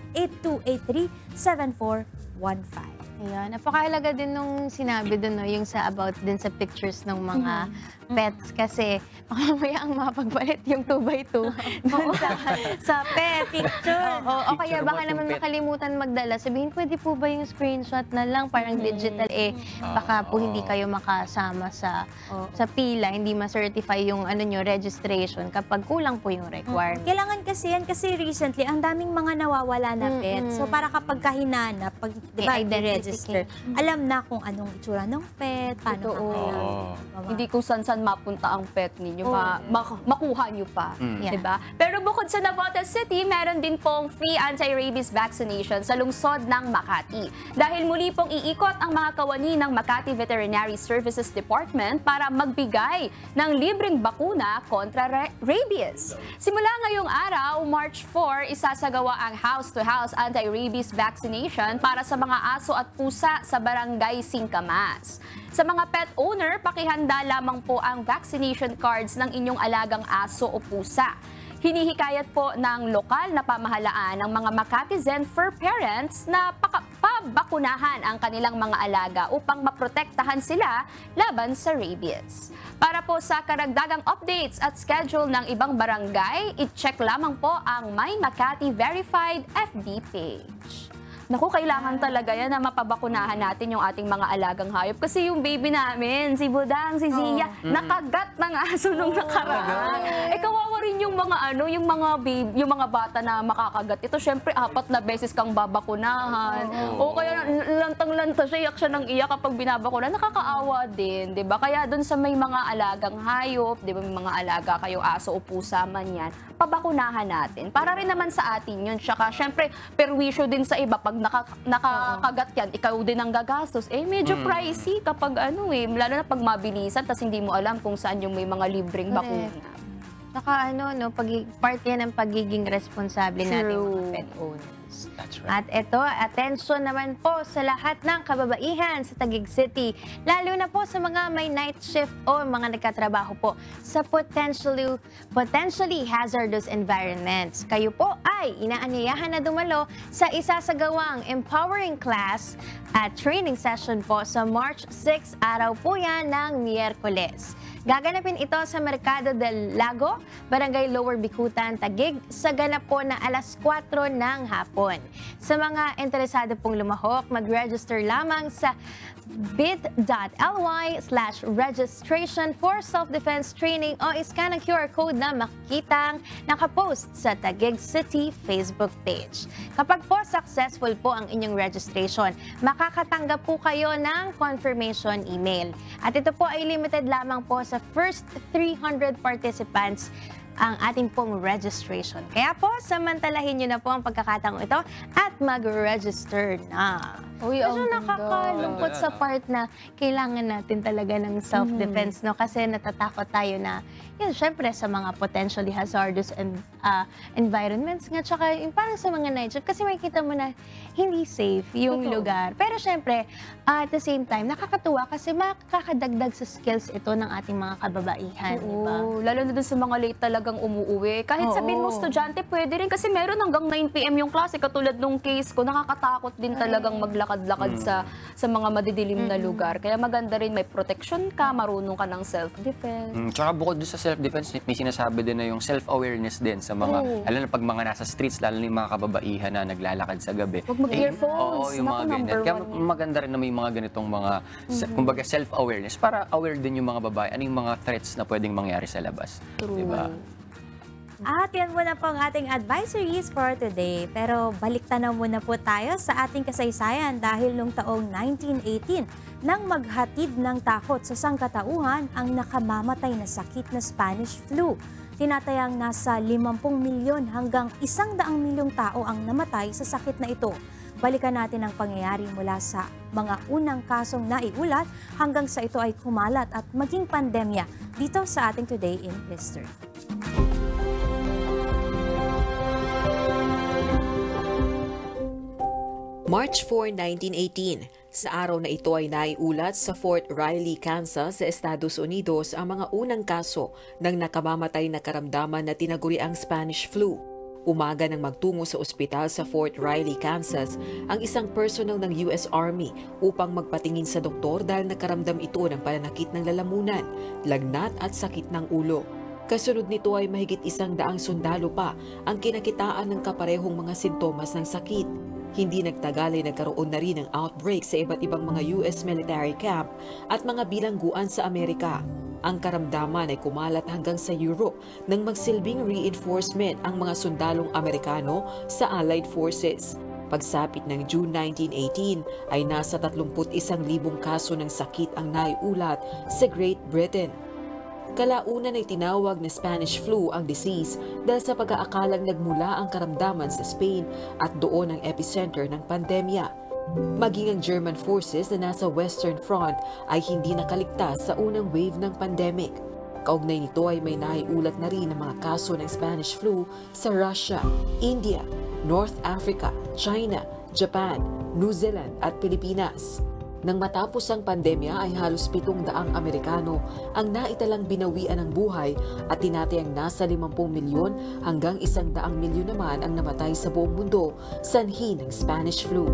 8283-7415. Ayan, napakahalaga din nung sinabi doon, no, yung sa about din sa pictures ng mga pets kasi mamaya ang mapagpalit yung 2x2 doon sa pet picture. O kaya baka naman makalimutan magdala. Sabihin, pwede po ba yung screenshot na lang parang digital baka po hindi kayo makasama sa pila, hindi ma-certify yung ano nyo, registration kapag kulang po yung requirement. Kailangan kasi yan kasi recently ang daming mga nawawala na pet. So para kapag kahinanap, pag diba, i-register, alam na kung anong itsura ng pet, paano Hindi kung saan mapunta ang pet ninyo, makuha nyo pa. Diba? Pero bukod sa Navotas City, meron din pong free anti-rabies vaccination sa lungsod ng Makati. Dahil muli pong iikot ang mga kawani ng Makati Veterinary Services Department para magbigay ng libreng bakuna kontra rabies. Simula ngayong araw, March 4, isasagawa ang house-to-house anti-rabies vaccination para sa mga aso at pusa sa Barangay Singkamas. Sa mga pet owner, pakihanda lamang po ang vaccination cards ng inyong alagang aso o pusa. Hinihikayat po ng lokal na pamahalaan ng mga Makati Zen Fur Parents na pabakunahan ang kanilang mga alaga upang maprotektahan sila laban sa rabies. Para po sa karagdagang updates at schedule ng ibang barangay, i-check lamang po ang My Makati Verified FB page. Naku, kailangan talaga yan na mapabakunahan natin yung ating mga alagang hayop. Kasi yung baby namin, si Budang, si Zia, nakagat ng aso nung nakaraan. Kawawa rin yung mga yung mga bata na makakagat. Ito syempre 4 na beses kang babakunahan. O kaya lantang-lanta siya, iyak siya ng iyak kapag binabakunahan. Nakakaawa din, 'di ba? Kaya doon sa may mga alagang hayop, 'di ba, may mga alaga kayong aso o pusa man yan, pabakunahan natin. Para rin naman sa atin yun. Tsaka syempre perwisyo din sa iba pag nakakagat yan, ikaw din ang gagastos. Medyo pricey kapag lalo na pag mabilisan, tas hindi mo alam kung saan yung may mga libreng bakuna. Saka part yan ng pagiging responsable natin mga pet owners. That's right. At ito, atensyon naman po sa lahat ng kababaihan sa Taguig City, lalo na po sa mga may night shift o mga nagkatrabaho po sa potentially hazardous environments. Kayo po ay inaanyayahan na dumalo sa isasagawang empowering class at training session po sa March 6, araw po yan ng Miyerkules. Gaganapin ito sa Mercado del Lago, Barangay Lower Bicutan, Taguig, sa ganap po na alas 4 ng hapon. Sa mga interesado pong lumahok, mag-register lamang sa bit.ly/registration for self-defense training o iscan ang QR code na makikitang nakapost sa Taguig City Facebook page. Kapag po successful po ang inyong registration, makakatanggap po kayo ng confirmation email. At ito po ay limited lamang po sa first 300 participants ang ating pong registration. Kaya po, samantalahin nyo na po ang pagkakataong ito at mag-register na. Medyo nakakalungkot sa part na kailangan natin talaga ng self-defense, no? Kasi natatakot tayo na, syempre sa mga potentially hazardous environments nga, tsaka yung parang sa mga night shift, kasi makikita mo na hindi safe yung lugar. Pero syempre, at the same time, nakakatuwa kasi makakadagdag sa skills ito ng ating mga kababaihan, diba? Lalo na dun sa mga late talagang umuuwi. Kahit sabihin mo estudyante, pwede rin kasi meron hanggang 9 PM yung klase. Katulad nung case ko, nakakatakot din talagang maglakad-lakad sa mga madidilim na lugar. Kaya maganda rin, may protection ka, marunong ka ng self-defense. Tsaka bukod doon sa self-defense, may sinasabi din na yung self-awareness din sa mga, lalo na pag mga nasa streets, lalo na yung mga kababaihan na naglalakad sa gabi. Huwag mag-earphones. Yung mga ganyan. Kaya maganda rin na may mga ganitong mga, kumbaga self-awareness, para aware din yung mga babae, ano yung mga threats na pwedeng mangyari sa labas. Diba? At yan muna po ang ating advisories for today. Pero balik tanaw muna po tayo sa ating kasaysayan dahil nung taong 1918, nang maghatid ng takot sa sangkatauhan ang nakamamatay na sakit na Spanish flu. Tinatayang nasa 50 milyon hanggang 100 milyong tao ang namatay sa sakit na ito. Balikan natin ang pangyayari mula sa mga unang kasong naiulat hanggang sa ito ay kumalat at maging pandemya dito sa ating Today in History. March 4, 1918. Sa araw na ito ay naiulat sa Fort Riley, Kansas sa Estados Unidos ang mga unang kaso ng nakamamatay na karamdaman na tinaguriang Spanish flu. Umaga nang magtungo sa ospital sa Fort Riley, Kansas, ang isang personnel ng US Army upang magpatingin sa doktor dahil nakaramdam ito ng pananakit ng lalamunan, lagnat at sakit ng ulo. Kasunod nito ay mahigit 100 sundalo pa ang kinakitaan ng kaparehong mga sintomas ng sakit. Hindi nagtagal ay nagkaroon na rin ng outbreak sa iba't ibang mga US military camp at mga bilangguan sa Amerika. Ang karamdaman ay kumalat hanggang sa Europe nang magsilbing reinforcement ang mga sundalong Amerikano sa Allied Forces. Pagsapit ng June 1918 ay nasa 31,000 kaso ng sakit ang naiulat sa Great Britain. Kalaunan ay tinawag na Spanish flu ang disease dahil sa pag-aakalang nagmula ang karamdaman sa Spain at doon ang epicenter ng pandemya. Maging ang German forces na nasa Western Front ay hindi nakaligtas sa unang wave ng pandemic. Kaugnay nito ay may naiulat na rin ang mga kaso ng Spanish flu sa Russia, India, North Africa, China, Japan, New Zealand at Pilipinas. Nang matapos ang pandemya ay halos 700 Amerikano ang naitalang binawian ng buhay at tinatayang nasa 50 milyon hanggang 100 milyon naman ang namatay sa buong mundo sanhi ng Spanish flu.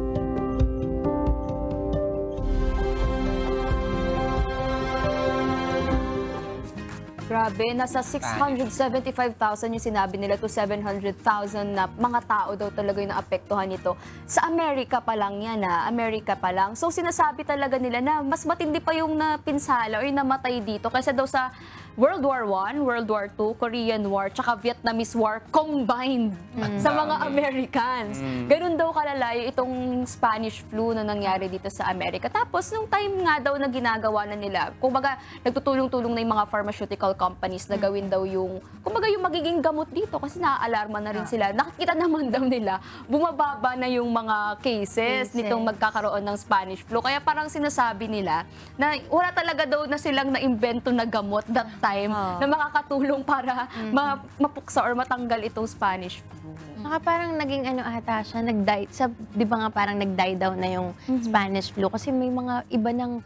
Grabe, nasa 675,000 yung sinabi nila to 700,000 na mga tao daw talaga yung naapektuhan nito. Sa Amerika pa lang yan, Amerika pa lang. So sinasabi talaga nila na mas matindi pa yung napinsala o yung namatay dito kaysa daw sa World War I, World War II, Korean War, tsaka Vietnamese War combined sa mga Americans. Ganun daw kalalayo itong Spanish flu na nangyari dito sa Amerika. Tapos, nung time nga daw na ginagawa na nila, kumbaga, nagtutulong-tulong na yung mga pharmaceutical companies na gawin daw yung, kumbaga, yung magiging gamot dito kasi naaalarma na rin sila. Nakikita naman daw nila, bumababa na yung mga cases nitong magkakaroon ng Spanish flu. Kaya parang sinasabi nila na wala talaga daw na silang na-invento na gamot that time na makakatulong para mapuksa or matanggal itong Spanish flu. Saka parang naging ata siya, nag-die, di ba nga parang nag-die down na yung Spanish flu kasi may mga iba ng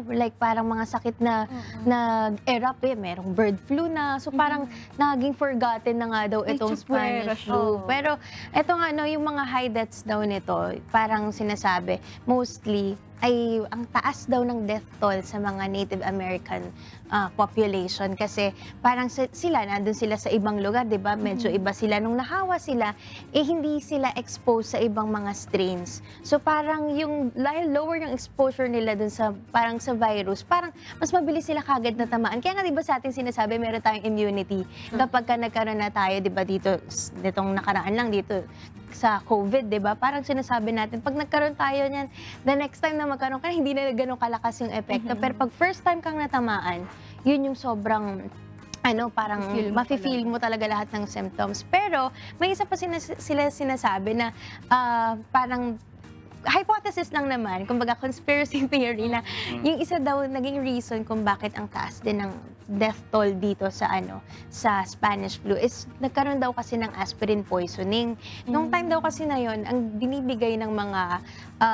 like parang mga sakit na nag-erupt merong bird flu na. So parang naging forgotten na nga daw itong Spanish flu. Pero eto nga yung mga high deaths daw nito, parang sinasabi, mostly ay ang taas daw ng death toll sa mga Native American population kasi parang sila, nandun sila sa ibang lugar, di ba? Medyo iba sila. Nung nahawa sila, hindi sila exposed sa ibang mga strains. So parang dahil lower yung exposure nila dun sa, parang sa virus, parang mas mabilis sila kagad na tamaan. Kaya nga di ba sa atin sinasabi, meron tayong immunity. Kapag ka nagkaroon na tayo, di ba dito, nitong nakaraan lang dito, sa COVID, di ba? Parang sinasabi natin, pag nagkaroon tayo niyan, the next time na magkaroon ka, hindi na ganun kalakas yung epekto. Pero pag first time kang natamaan, yun yung sobrang, parang mafe-feel mo talaga lahat ng symptoms. Pero, may isa pa sila sinasabi na parang hypothesis lang naman, kumbaga conspiracy theory na yung isa daw naging reason kung bakit ang taas din ng death toll dito sa sa Spanish flu is nagkaroon daw kasi ng aspirin poisoning. Nung time daw kasi na yon, ang binibigay ng mga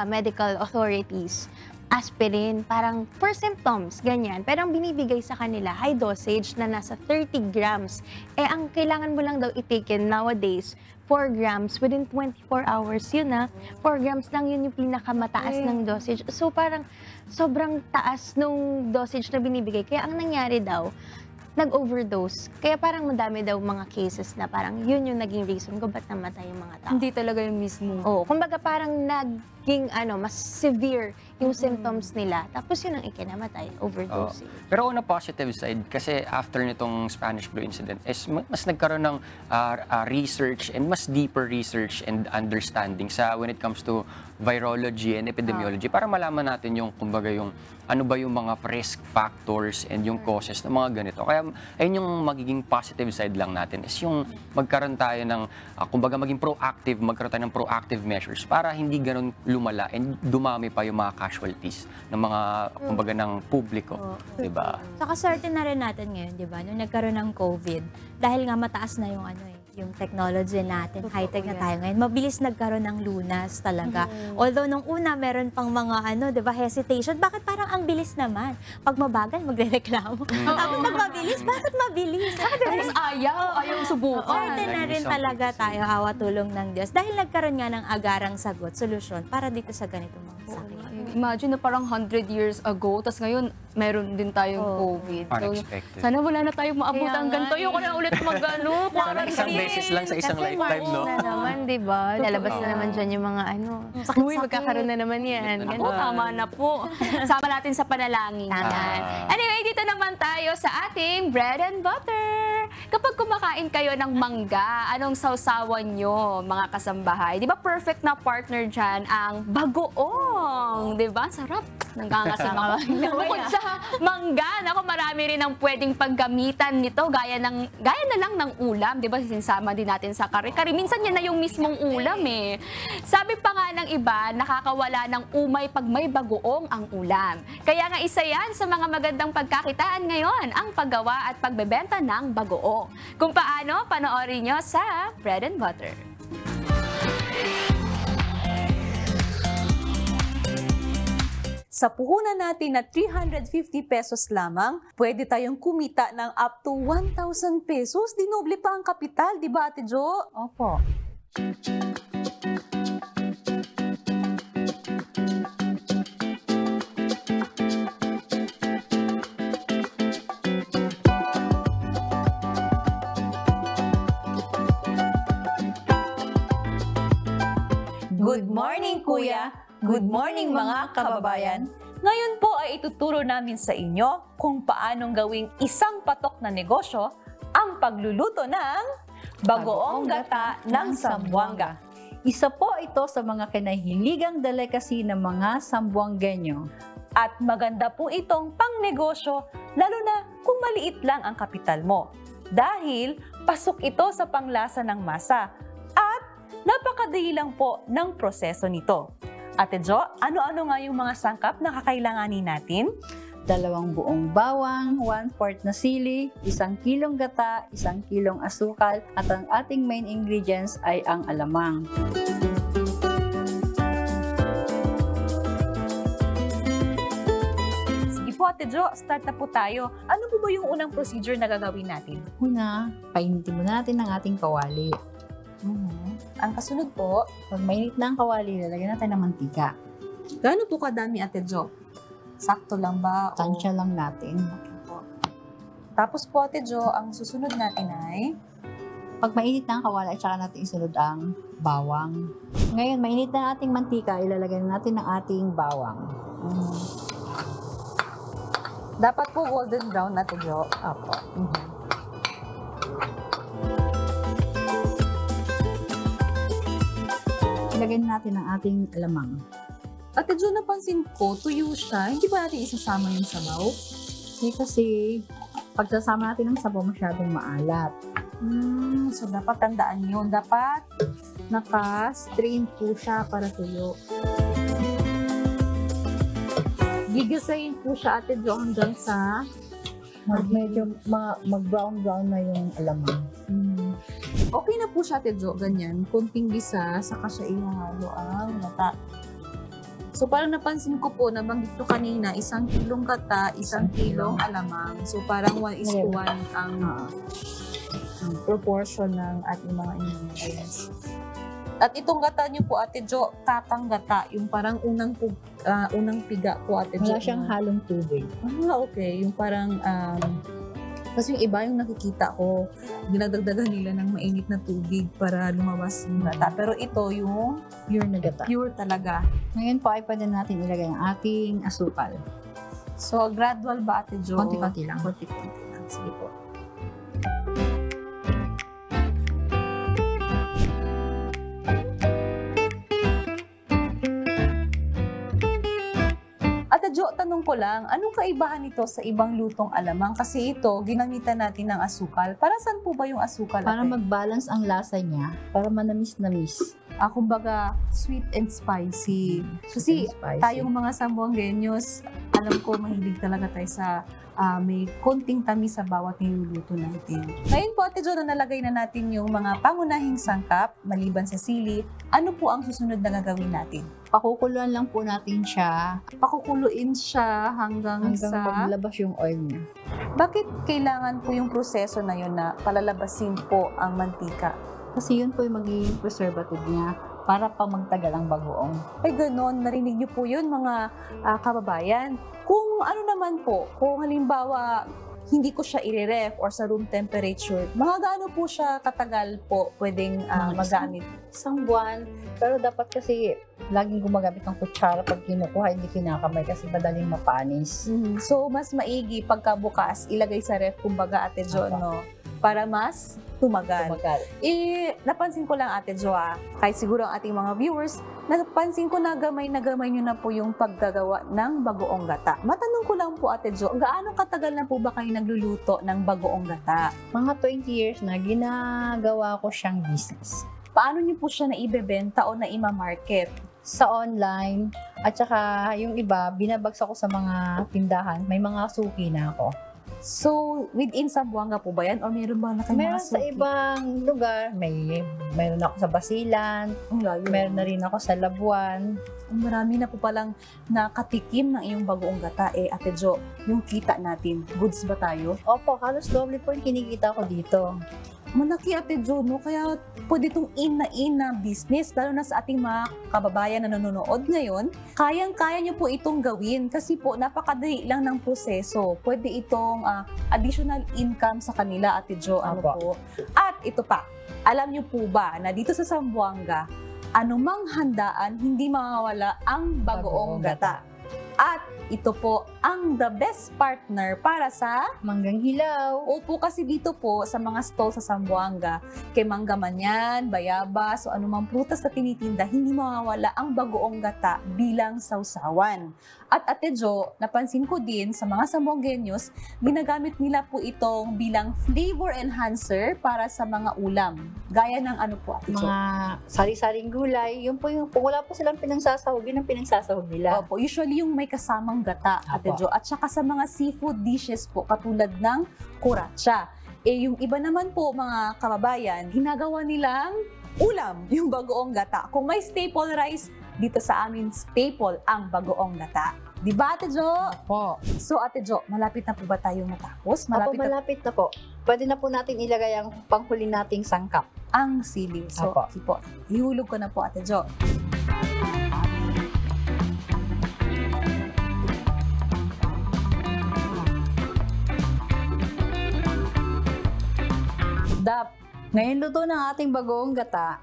medical authorities aspirin, parang for symptoms, ganyan. Pero ang binibigay sa kanila, high dosage na nasa 30 grams. Ang kailangan mo lang daw i-take nowadays, 4 grams within 24 hours. Yun 4 grams lang yun yung pinakamataas ng dosage. So parang sobrang taas nung dosage na binibigay. Kaya ang nangyari daw, nag-overdose. Kaya parang madami daw mga cases na parang yun yung naging reason kung ba't namatay yung mga tao. Hindi talaga yung mismo. Oo, kumbaga parang maging mas severe yung symptoms nila. Tapos yun ang ikinamatay, overdosing. Pero on a positive side, kasi after nitong Spanish flu incident, is mas nagkaroon ng research and mas deeper research and understanding sa when it comes to virology and epidemiology para malaman natin yung, kumbaga, yung ano ba yung mga risk factors and yung causes ng mga ganito. Kaya ayun yung magiging positive side lang natin is yung magkaroon tayo ng, kumbaga, magkaroon tayo ng proactive measures para hindi ganun lumala and dumami pa yung mga casualties ng mga, kumbaga, ng publiko. Diba? Saka certain na rin natin ngayon, di ba? Nung nagkaroon ng COVID, dahil nga mataas na yung yung technology natin, high-tech na tayo ngayon, mabilis nagkaroon ng lunas talaga. Although nung una, meron pang mga di ba, hesitation, bakit parang ang bilis naman? Pag mabagal, magre-reklamo. Tapos pag mabilis, bakit mabilis? Tapos ayaw subukan. Certain na rin talaga tayo, awa tulong ng Diyos. Dahil nagkaroon nga ng agarang sagot, solusyon, para dito sa ganitong mga sakit. Imagine na parang 100 years ago, tapos ngayon, meron din tayong COVID. Unexpected. Sana wala na tayong maabot ang ganito. Yung ko na ulit Sana isang beses lang sa isang lifetime, no? Na naman, di ba? Lalabas na naman dyan yung mga Uy, magkakaroon na naman yan. Tama na po. Sama natin sa panalangin. Anyway, dito naman tayo sa ating bread and butter. Kapag kumakain kayo ng mangga, anong sausawan nyo, mga kasambahay? Di ba perfect na partner dyan ang bagoong? Di ba? Sarap. Nanggangasam ako. Bukod sa mangga, marami rin ang pwedeng paggamitan nito gaya na lang ng ulam. Di ba? Sinsama din natin sa kare-kare. Minsan yan na yung mismong ulam eh. Sabi pa nga ng iba, nakakawala ng umay pag may bagoong ang ulam. Kaya nga isa yan sa mga magandang pagkakitaan ngayon, ang paggawa at pagbebenta ng bagoong. Kung paano, panoorin nyo sa Bread and Butter. Sa puhunan natin na 350 pesos lamang, pwede tayong kumita ng up to 1,000 pesos. Dinoble pa ang kapital, di ba, Ate Jo? Opo. Good morning, Kuya! Good morning, mga kababayan! Ngayon po ay ituturo namin sa inyo kung paanong gawing isang patok na negosyo ang pagluluto ng bagoong gata ng Zamboanga. Isa po ito sa mga kinahiligang delicacy ng mga Zamboangueño. At maganda po itong pangnegosyo lalo na kung maliit lang ang kapital mo. Dahil pasok ito sa panglasa ng masa at napakadali lang po ng proseso nito. Ate Jo, ano-ano nga yung mga sangkap na kakailanganin natin? 2 buong bawang, 1/4 na sili, 1 kilong gata, 1 kilong asukal, at ang ating main ingredients ay ang alamang. Sige po, Ate Jo, start na po tayo. Ano po ba yung unang procedure na gagawin natin? Una, painitin muna natin ang ating kawali. Ang kasunod po, pag mainit na ang kawali, lalagyan natin ng mantika. Gaano po kadami, Ate Jo? Sakto lang ba? Tansya lang natin. Okay po. Tapos po, Ate Jo, ang susunod natin ay? Pag mainit na ang kawali, tsaka natin isunod ang bawang. Ngayon, mainit na ating mantika, ilalagyan natin ng ating bawang. Dapat po golden brown, Ate Jo. Apo. Ilagyan natin ang ating alamang. Ate Jo, napansin ko, tuyo siya. Hindi ba natin isasama yung sabaw? Kasi pagsasama natin ng sabaw masyadong maalat. So, dapat tandaan yun. Dapat naka-strain po siya para tuyo. Gigisayin po siya, Ate Jo, hanggang sa medyo mag-brown-brown na yung alamang. Okay na po siya, Ate Jo, ganyan. Kunting gisa, saka siya ihahalo ang gata. So, parang napansin ko po, nabanggit ko kanina, 1 kilong gata, 1 kilong alamang. So, parang 1:1 ang proportion ng ating mga ingredients. At itong gata niyo po, Ate Jo, kakang gata, yung parang unang piga po, Ate Jo. Wala siyang halong tubig. Okay. Yung parang Kasi yung iba yung nakikita ko, dinadagdagan nila ng mainit na tubig para lumabas yung gata. Pero ito yung Pure na gata. pure talaga. Ngayon po ay pwede natin ilagay ang ating asukal. So, gradual ba, Ate Jo? Konti-konti lang. Konti-konti lang. Sige po. Ate Jo, tanong ko lang, anong kaibahan nito sa ibang lutong alamang? Kasi ito, ginamitan natin ng asukal. Para saan po ba yung asukal? Para ate? mag-balance ang lasa niya, para manamis-namis. Kumbaga, sweet and spicy. Kasi and spicy. tayong mga Sambuangueños, alam ko mahilig talaga tayo sa may konting tamis sa bawat niluluto natin. Ngayon po, Ate Jo, na nalagay na natin yung mga pangunahing sangkap, maliban sa sili, ano po ang susunod na gagawin natin? Pakukuluan lang po natin siya. Pakukuluin siya hanggang sa maglabas yung oil niya. Bakit kailangan po yung proseso na yun na palalabasin po ang mantika? Kasi yun po yung magiging preservative niya para pa magtagal ang bagoong. Ay gano'n, narinig niyo po yun mga kababayan. Kung ano naman po, kung halimbawa hindi ko siya i-ref or sa room temperature, mga gaano po siya katagal po pwedeng magamit? Isang buwan, pero dapat kasi laging gumagamit ng kutsara pag kinukuha, hindi kinakamay kasi madaling mapanis. So, mas maigi pagkabukas, ilagay sa ref, kumbaga Ate Jo, no? Para mas tumagal. Napansin ko lang, Ate Jo, kahit siguro ang ating mga viewers, napansin ko na gamay nyo na po yung paggagawa ng bagoong gata. Matanong ko lang po, Ate Jo, gaano katagal na po ba kayo nagluluto ng bagoong gata? Mga 20 years na ginagawa ko siyang business. Paano nyo po siya naibebenta o naimamarket? Sa online, at saka yung iba, binabagsak ko sa mga tindahan. May mga suki na ako. So, within Zamboanga po ba yan? O meron ba na kayo Meron mga suki? sa ibang lugar. Meron ako sa Basilan. Meron na rin ako sa Labuan. Marami na po palang nakatikim ng iyong bagoong gata. Ate Jo, yung kita natin, goods ba tayo? Opo, halos doble po yung kinikita ko dito. Malaki, Ate Jo, no? Kaya pwede itong in na business, lalo na sa ating mga kababayan na nanonood ngayon. Kayang-kaya nyo po itong gawin kasi po napakadali lang ng proseso. Pwede itong additional income sa kanila, Ate Jo. Ano po? At ito pa, alam nyo po ba na dito sa Zamboanga, anumang handaan, hindi mawawala ang bagoong gata. At ito po ang the best partner para sa manggang hilaw. Opo, kasi dito po sa mga stall sa Zamboanga, kay mangga man yan, bayabas, o anumang prutas na tinitinda, hindi mawawala ang bagoong gata bilang sausawan. At Ate Jo, napansin ko din sa mga Zamboangueños, ginagamit nila po itong bilang flavor enhancer para sa mga ulam. Gaya ng ano po, Ate Jo? Mga sari-saring gulay, yun po yung, kung wala po silang pinagsasahog, yun ang pinagsasahog nila. Opo, usually yung may kasamang gata, Ate Jo. At saka sa mga seafood dishes po, katulad ng kuratsa. Yung iba naman po, mga kababayan, ginagawa nilang ulam, yung bagoong gata. Kung may staple rice, dito sa amin, staple ang bagoong gata. Di ba, Ate Jo? Opo. So, Ate Jo, malapit na po ba tayong matapos? Malapit na po. Pwede na po natin ilagay ang panghuli nating sangkap. Ang sili. So, po, ihulog ko na po, Ate Jo. Ngayon luto ng ating bagoong gata.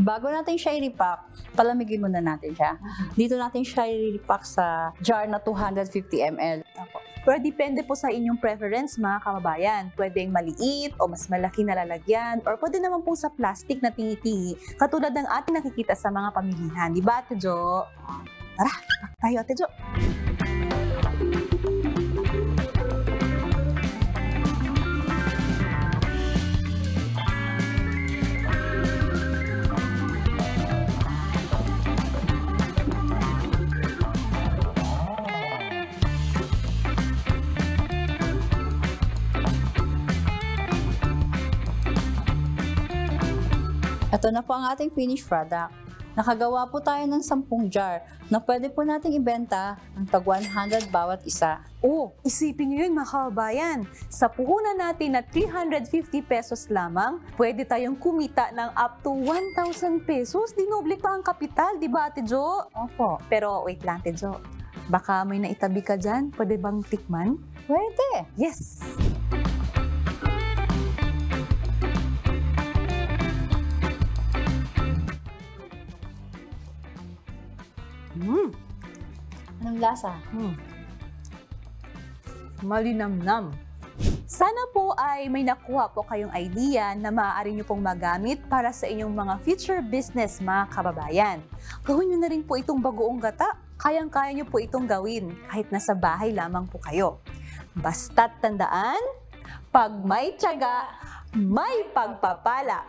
Bago natin siya i-repack, palamigin muna natin siya. Dito natin siya i-repack sa jar na 250 ml. Pero depende po sa inyong preference, mga kababayan. Pwedeng maliit o mas malaki na lalagyan, or pwede naman po sa plastic na tingi-tingi, katulad ng ating nakikita sa mga pamilihan. Di ba, Ate Jo? Tara, tayo, Ate Jo. Ito na po ang ating finished product. Nakagawa po tayo ng 10 jar na pwede po nating ibenta ng tag 100 bawat isa. Isipin nyo yun, mga kababayan. Sa puhunan natin na 350 pesos lamang, pwede tayong kumita ng up to 1,000 pesos. Dinoble pa ang kapital, di ba, Ate Jo? Opo. Pero wait lang, Ate Jo. Baka may naitabi ka dyan. Pwede bang tikman? Pwede. Yes! lasa. Malinamnam. Sana po ay may nakuha po kayong idea na maaari nyo pong magamit para sa inyong mga future business, mga kababayan. Gawin nyo na rin po itong bagoong gata. Kayang-kaya nyo po itong gawin kahit nasa bahay lamang po kayo. Basta't tandaan, pag may tiyaga, may pagpapala.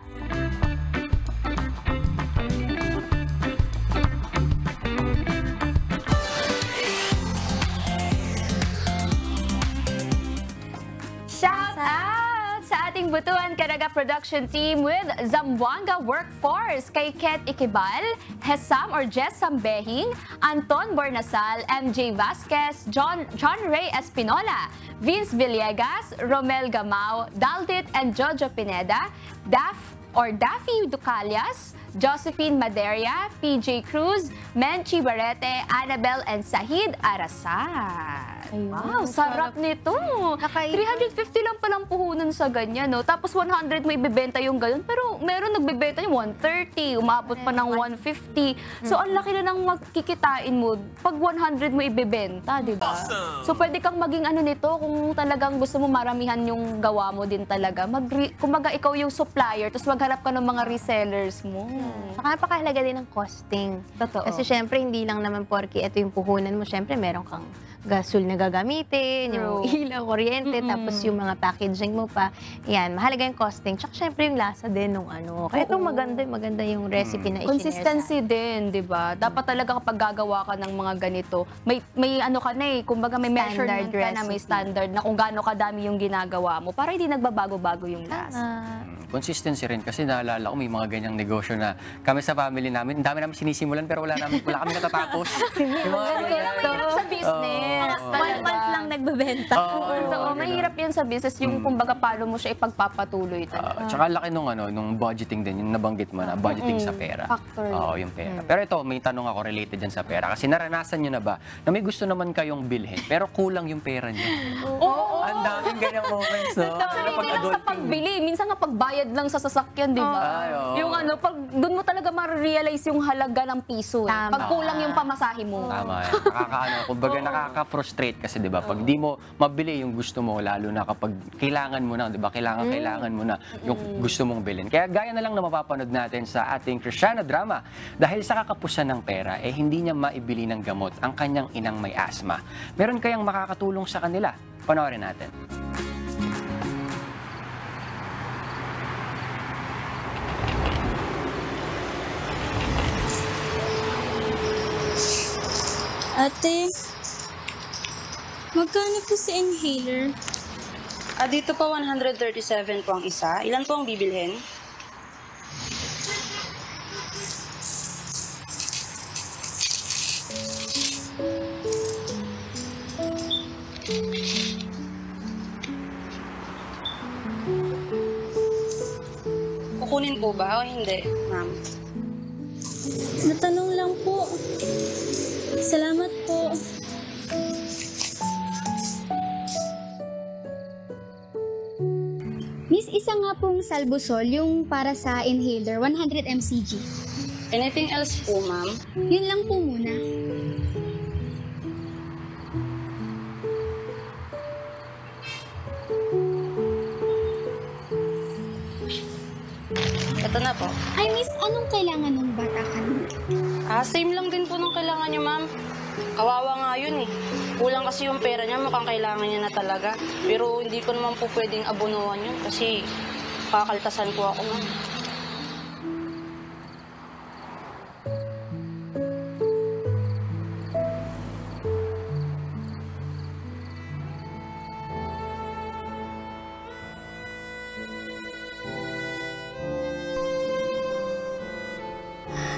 Shout out sa ating Butuan Caraga production team with Zamboanga Workforce, kay Ket Ikibal, Hesam or Jess Sambehing, Anton Bornasal, MJ Vasquez, John Ray Espinola, Vince Villegas, Romel Gamao, Daldit and Jojo Pineda, Daffy Ducalias, Josephine Maderia, PJ Cruz, Menchi Barrete, Annabel and Sahid Arasat. Wow, sarap nito. 350 lang palang puhunan sa ganyan, no? Tapos 100 mo ibebenta yung ganyan. Pero meron nagbebenta yung 130, umabot pa ng 150. So, ang laki na ng magkikitain mo pag 100 mo ibebenta, di ba? So, pwede kang maging ano nito kung talagang gusto mo maramihan yung gawa mo din talaga. Kumbaga, ikaw yung supplier, tapos maghanap ka ng mga resellers mo. Saka napakahalaga din ng costing. Totoo. Kasi syempre, hindi lang naman porke ito yung puhunan mo. Syempre, meron kang gasol na gagamitin, yung ilaw, kuryente, tapos yung mga packaging mo pa. Yan, mahalaga yung costing. Tsaka syempre yung lasa din nung ano. Kaya itong maganda yung recipe na i-share. Consistency din, di ba? Dapat talaga kapag gagawa ka ng mga ganito, may ano ka na eh, kumbaga may measurement ka na, may standard na kung gaano kadami yung ginagawa mo para hindi nagbabago-bago yung lasa. Consistency rin kasi naalala ko may mga ganyang negosyo na kami sa family namin, ang dami namin sinisimulan pero wala kami natatapos. Mahirap sa business. 1 month lang nagbebenta. Mahirap yan sa business, yung kumbaga paano mo siya ipagpapatuloy talaga. Tsaka laki nung budgeting din, yung nabanggit mo na, budgeting sa pera. Factor. Oo, yung pera. Pero ito, may tanong ako related dyan sa pera. Kasi naranasan nyo na ba na may gusto naman kayong bilhin, pero kulang yung pera nyo? Oo. Ang daming ganyang moments, no? Hindi lang sa pagbili, minsan nga pagbayad lang sa sasakyan, di ba? Yung ano, pag doon mo talaga ma-realize yung halaga ng piso. Pag kulang yung pamasahe mo. Tama yan. Kumbaga nakaka-frustrate kasi, di ba? Pag di mo mabili yung gusto mo, lalo na kapag kailangan mo na, di ba? Kailangan mo na yung gusto mong bilhin. Kaya gaya na lang na mapapanood natin sa ating Kristiyano drama, dahil sa kakapusan ng pera, hindi niya maibili ng gamot ang kanyang inang may asma. Meron kayang makakatulong sa kanila? Panoorin natin. Ate, magkano po si inhaler? Dito po 137 po ang isa. Ilan po ang bibilhin? Kukunin po ba o hindi, ma'am? Natanong lang po. Salamat po. Miss, isa nga pong Salbusol, yung para sa inhaler, 100 mcg. Anything else po, ma'am? Yun lang po muna. Ito na po. Ay, miss, anong kailangan ng bata kanina? Same lang din po nung kailangan niyo, ma'am. Kawawa nga yun eh. Kulang kasi yung pera niya, mukhang kailangan niya na talaga. Pero hindi ko naman po pwedeng abonuhan yun kasi kakaltasan po ako, ma'am.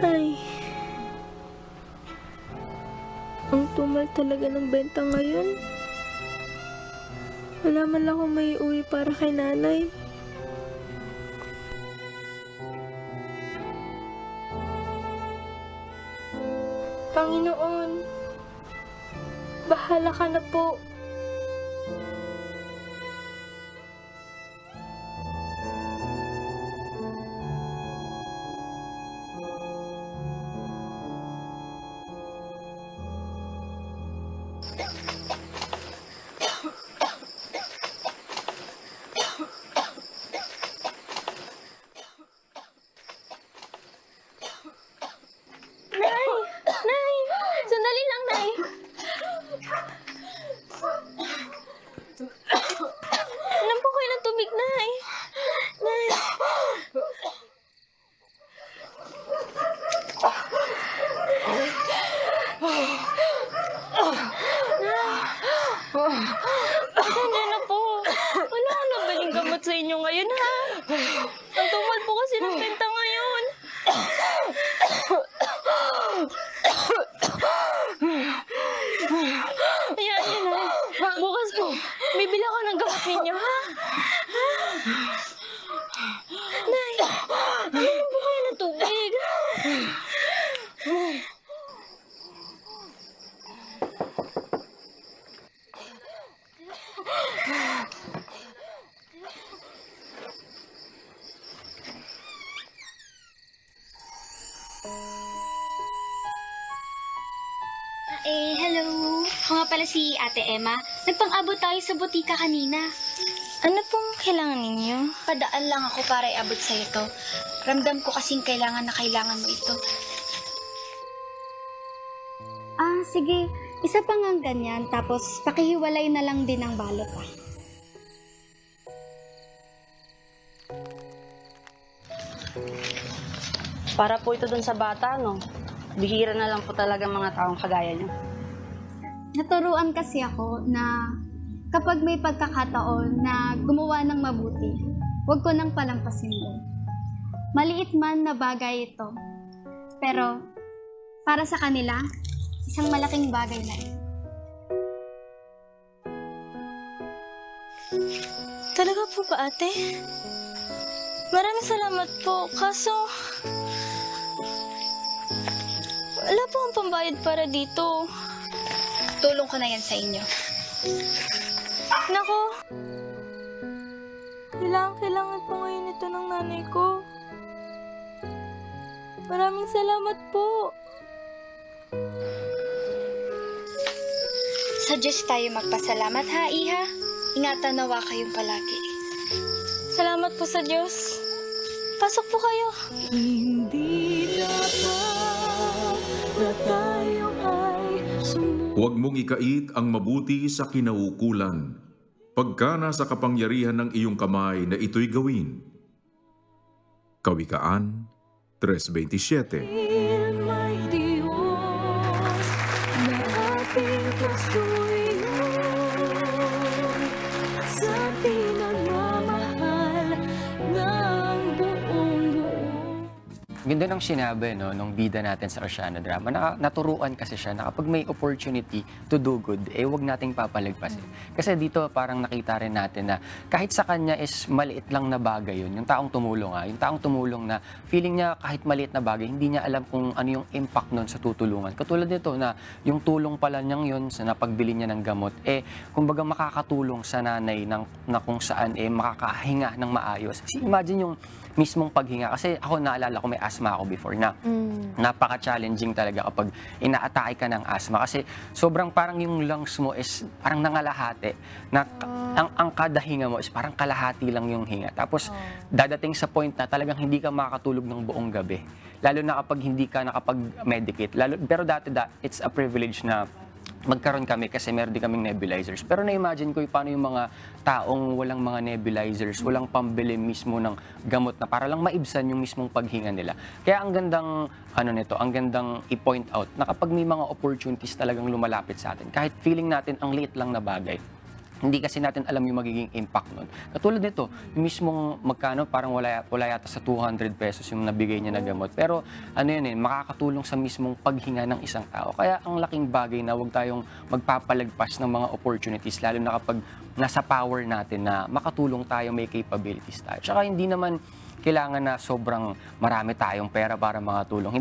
Ay, ang tumal talaga ng benta ngayon. Wala man lang akong may uwi para kay nanay. Panginoon, bahala ka na po. ninyo ngayon, ha? Ang tumal po kasi ng benta ngayon. Ayan, Nay. Bukas po, bibili ako ng gamot ninyo, ha? Nay, bibili po kayo ng tubig. Hello. Ako nga pala si Ate Emma. Nagpang-abot tayo sa butika kanina. Ano pong kailangan ninyo? Padaan lang ako para iabot sa ito. Ramdam ko kasing kailangan na kailangan mo ito. Sige. Isa pa nga ganyan, tapos pakihiwalay na lang din ang balot, Para po ito dun sa bata, no? Bihira na lang po talaga mga taong kagaya niyo. Naturuan kasi ako na kapag may pagkakataon na gumawa ng mabuti, huwag ko nang palampasin yun. Maliit man na bagay ito, pero para sa kanila, isang malaking bagay na ito. Talaga po ba, ate? Maraming salamat po, kaso wala po ang pambayad para dito. Tulong ko na yan sa inyo. Nako, kailangan po ngayon ito ng nanay ko. Maraming salamat po. Sa Diyos tayo magpasalamat, ha, Iha? Ingatan nawa kayong palagi. Salamat po sa Diyos. Pasok po kayo. Hindi dapat na tayo ay Huwag mong ikait ang mabuti sa kinaukulan. Pagka nasa kapangyarihan ng iyong kamay na ito'y gawin. Kawikaan 3:27. may Diyos na ating kasuyo sa pinagmamahal ng buong buo. Ganda ng sinabi, no, nung bida natin sa Oceano Drama. Naturuan kasi siya na kapag may opportunity to do good, wag nating papalagpasin. Kasi dito parang nakita rin natin na kahit sa kanya is maliit lang na bagay yun. Yung taong tumulong yung taong tumulong na feeling niya kahit maliit na bagay, hindi niya alam kung ano yung impact nun sa tutulungan. Katulad nito na yung tulong pala niyang yun sa napagbili niya ng gamot, kumbaga makakatulong sa nanay na kung saan makakahinga ng maayos. Kasi imagine yung mismong paghinga. Kasi ako naalala ko may asthma ako before na napaka-challenging talaga kapag inaatake ka ng asthma. Kasi sobrang parang yung lungs mo is parang nangalahati. Na ang kada hinga mo is parang kalahati lang yung hinga. Tapos dadating sa point na talagang hindi ka makakatulog ng buong gabi. Lalo na kapag hindi ka nakapag-medicate. Pero dati it's a privilege na magkaroon kami kasi meron din kaming nebulizers. Pero na-imagine ko paano yung mga taong walang mga nebulizers, walang pambili mismo ng gamot na para lang maibsan yung mismong paghinga nila. Kaya ang gandang ang gandang i-point out na kapag may mga opportunities talagang lumalapit sa atin, kahit feeling natin ang liit lang na bagay, hindi kasi natin alam yung magiging impact nun. Katulad nito, yung mismong magkano, parang wala yata sa 200 pesos yung nabigay niya na gamot. Pero makakatulong sa mismong paghinga ng isang tao. Kaya ang laking bagay na huwag tayong magpapalagpas ng mga opportunities, lalo na kapag nasa power natin na makatulong tayo, may capabilities tayo. Tsaka hindi naman kailangan na sobrang marami tayong pera para makatulong.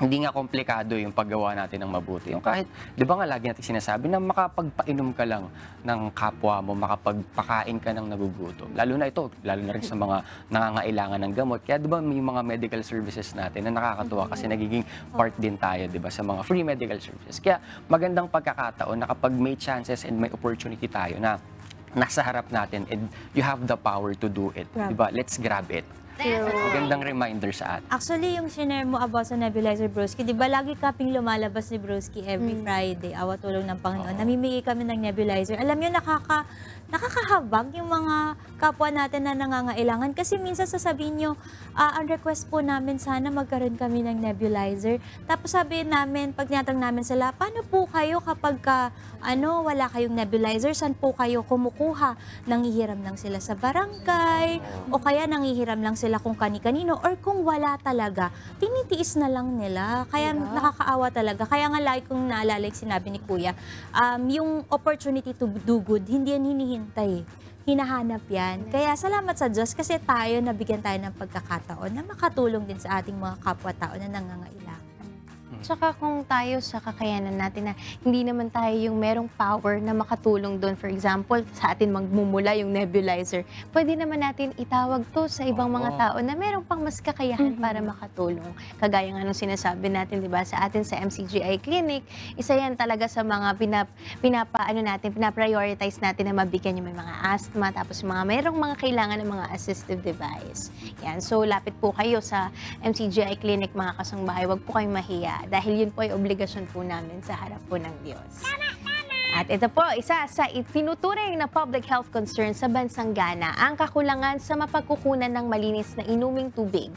Hindi nga komplikado yung paggawa natin ng mabuti. Yung kahit, di ba nga lagi natin sinasabi na makapagpainom ka lang ng kapwa mo, makapagpakain ka ng nagugutom. Lalo na rin sa mga nangangailangan ng gamot. Kaya di ba may mga medical services natin na nakakatuwa kasi nagiging part din tayo, di ba, sa mga free medical services. Kaya magandang pagkakataon na kapag may chances and may opportunity tayo na nasa harap natin and you have the power to do it. Di ba? Let's grab it. Magandang reminder sa atin. Actually, yung share mo about sa nebulizer, Broski, di ba lagi kaping lumalabas ni Broski every Friday, awa tulong ng Panginoon. Namimigay kami ng nebulizer. Alam nyo, nakakahabag yung mga kapwa natin na nangangailangan. Kasi minsan sasabihin nyo, ang request po namin sana magkaroon kami ng nebulizer. Tapos sabihin namin, pag tinatanong namin sila, paano po kayo kapag wala kayong nebulizer? Saan po kayo kumukuha? Nangihiram lang sila sa barangay, o kaya nangihiram lang sila kung kani-kanino, or kung wala talaga, tinitiis na lang nila. Kaya nakakaawa talaga. Kaya nga lagi kong naalala yung sinabi ni Kuya, yung opportunity to do good, hindi yan hinihintay. Hinahanap yan. Kaya salamat sa Diyos kasi nabigyan tayo ng pagkakataon na makatulong din sa ating mga kapwa-tao na nangangailangan. Tsaka kung tayo sa kakayanan natin na hindi naman tayo yung merong power na makatulong doon. For example, sa atin magmumula yung nebulizer. Pwede naman natin itawag to sa ibang mga tao na merong pang mas kakayahan para makatulong. Kagaya nga nung sinasabi natin, di ba, sa atin sa MCGI Clinic, isa yan talaga sa mga pinaprioritize natin na mabigyan yung may mga asthma, tapos merong mga kailangan ng mga assistive device. Yan. So, lapit po kayo sa MCGI Clinic, mga kasangbahay. Huwag po kayong mahiya. Dahil yun po ay obligasyon po namin sa harap po ng Diyos. At ito po, isa sa itinuturing na public health concern sa bansang Ghana, ang kakulangan sa mapagkukunan ng malinis na inuming tubig.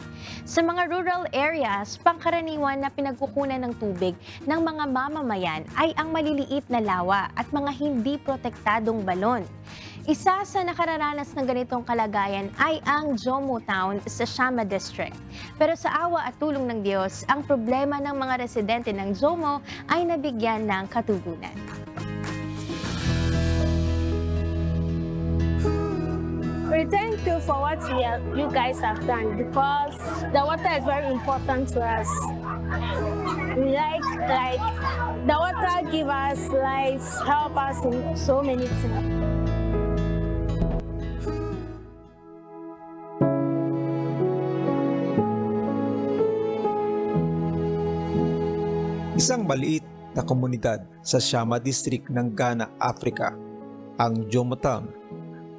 Sa mga rural areas, pangkaraniwan na pinagkukunan ng tubig ng mga mamamayan ay ang maliliit na lawa at mga hindi protektadong balon. Isa sa nakararanas ng ganitong kalagayan ay ang Jomo Town sa Shama District. Pero sa awa at tulong ng Diyos, ang problema ng mga residente ng Jomo ay nabigyan ng katugunan. We thank you for what you guys have done because the water is very important to us. We like the water give us life, help us in so many things. Isang maliit na komunidad sa Shama District ng Ghana, Africa, ang Jomo Town,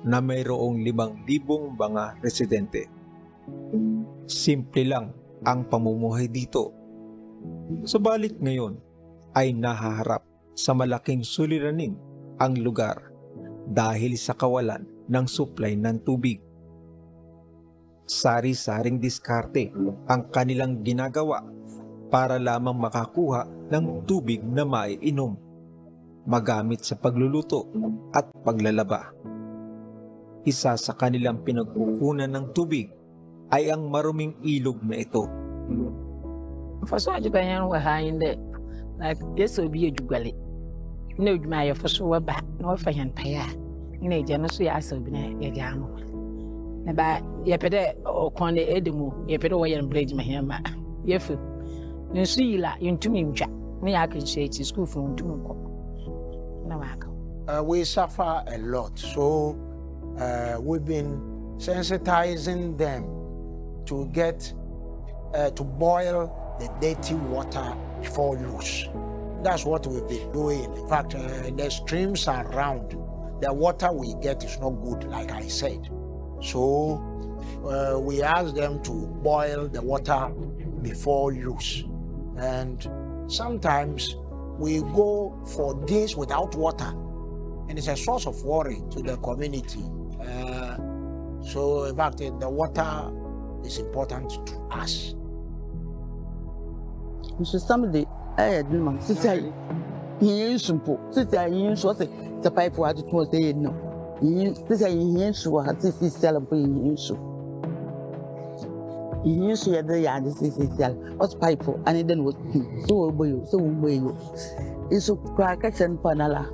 na mayroong 5,000 mga residente. Simple lang ang pamumuhay dito. Subalit ngayon ay nahaharap sa malaking suliranin ang lugar dahil sa kawalan ng supply ng tubig. Sari-saring diskarte ang kanilang ginagawa para lamang makakuha ng tubig na maiinom, magamit sa pagluluto at paglalaba. Isa sa kanilang pinagkukunan ng tubig ay ang maruming ilog na ito. Faso ajuga yan wa hainde like yeso biye jugale ne ujuma ya faso wa ba no fa yan paya ne jano so ya aso bi na ya jamu na ba ya pede o konde edemu ya pede wa yan bridge mahema yefu nsu yila yuntumi ntwa ne ya kan shechi school fu yuntumi ko na waka. We suffer a lot, so we've been sensitizing them to get to boil the dirty water before use. That's what we've been doing. In fact, the streams around, the water we get is not good, like I said. So we ask them to boil the water before use. And sometimes we go for days without water, and it's a source of worry to the community. So in fact, the water is important to us. So somebody, I had no society. He is simple. Society, you saw the pipe water was there. No, he is so has this celebrating you so. He used to have the yard, this is cell. What's pipe for? And it then was so way, so way. It's a crackers and panala.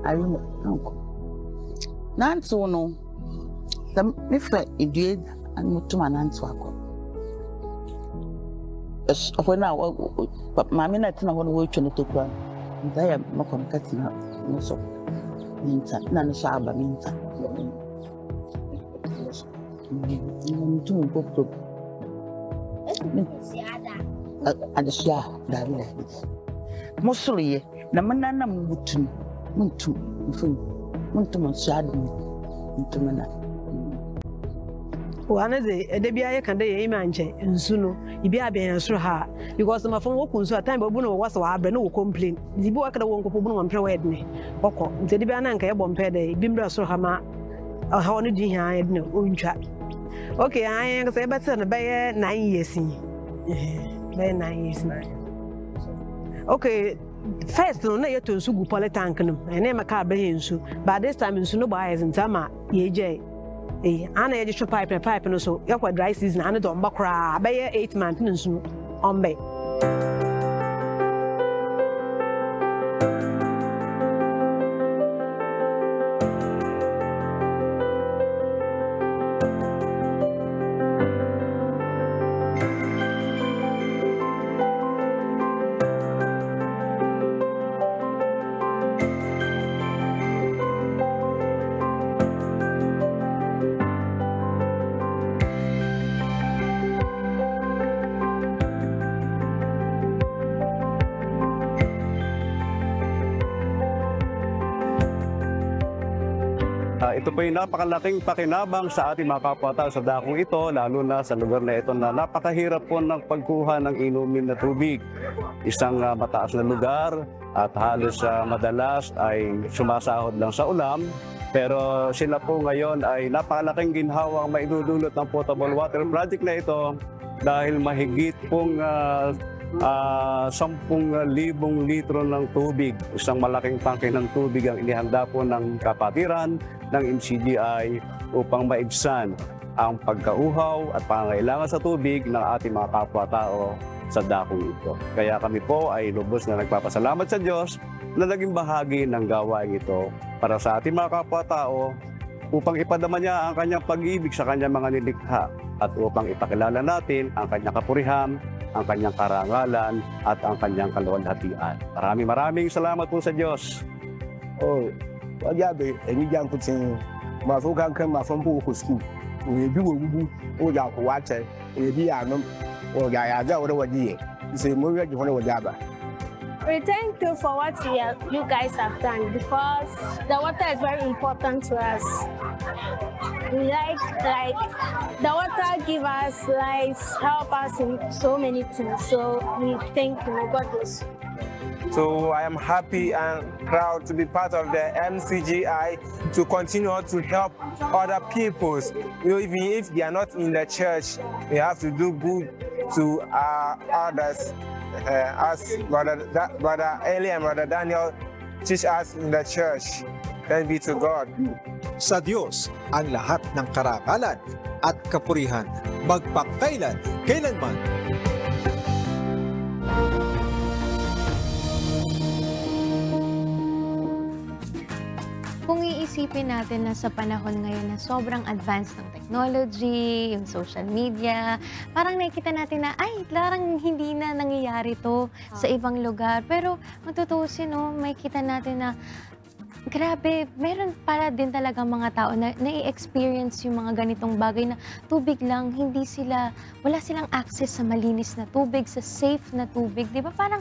I remember. Not so no. Some if I did and Mutuman answer. For now, but Mammy, not know what we're trying to do. I am not cutting up. No, so means none shaba means. Adasya dari mostly naman na mutun muntum masyado muntum na One of the Debia can day manche, and sooner, if you are being sure her, because my phone opens so a time of Bruno was our no complaint. The book at the one Kubu and Prewed me. Oko, the Dibananka, Bompede, Bimbra Sohama, a honey behind no own trap. Okay, I am a better by 9 years. By 9 years. Okay. First, no, you to Sugu Politankanum, and name a car behinsu. By this time, in Sunoba in Tama, EJ. Anna edition pipe and so, Yakwa dry season, and a dog bakra, by 8 months on bay. Ito po yung napakalaking pakinabang sa ating mga kapwa-tao sa dakong ito, lalo na sa lugar na ito na napakahirap po ng pagkuha ng inumin na tubig. Isang mataas na lugar at halos madalas ay sumasahod lang sa ulam. Pero sila po ngayon ay napakalaking ginhawang maidudulot ng potable water project na ito dahil mahigit pong 10,000 litro ng tubig. Isang malaking tangke ng tubig ang inihanda po ng kapatiran ng MCGI upang maibsan ang pagkauhaw at pangangailangan sa tubig ng ating mga kapwa-tao sa dakong ito. Kaya kami po ay lubos na nagpapasalamat sa Diyos na naging bahagi ng gawain ito para sa ating mga kapwa-tao upang ipadama niya ang kanyang pag-ibig sa kanyang mga nilikha at upang ipakilala natin ang kanyang kapurihan, ang kanyang karangalan at ang kanyang kaluwalhatian. Maraming salamat po sa Diyos. Oh, wajabe, ini jam putin mafuka kan mafambu ko school. Bi wo o ja ko wache, bi anom o ya ja o waji. Se mo ga hono wajaba. We thank you for what you guys have done because the water is very important to us. We like the water give us life, help us in so many things. So we thank you. God bless you. So I am happy and proud to be part of the MCGI to continue to help other peoples. Even if they are not in the church, we have to do good to others. As Brother Eli and Brother Daniel teach us in the church. Thanks be to God. Sa Diyos ang lahat ng karangalan at kapurihan magpakailan kailanman. Kung iisipin natin na sa panahon ngayon na sobrang advanced ng technology, yung social media, parang nakikita natin na, ay, larang hindi na nangyayari to sa ibang lugar. Pero matutusin, no, makikita natin na, grabe, meron para din talaga mga tao na nai-experience yung mga ganitong bagay na tubig lang, wala silang access sa malinis na tubig, sa safe na tubig. Di ba? Parang,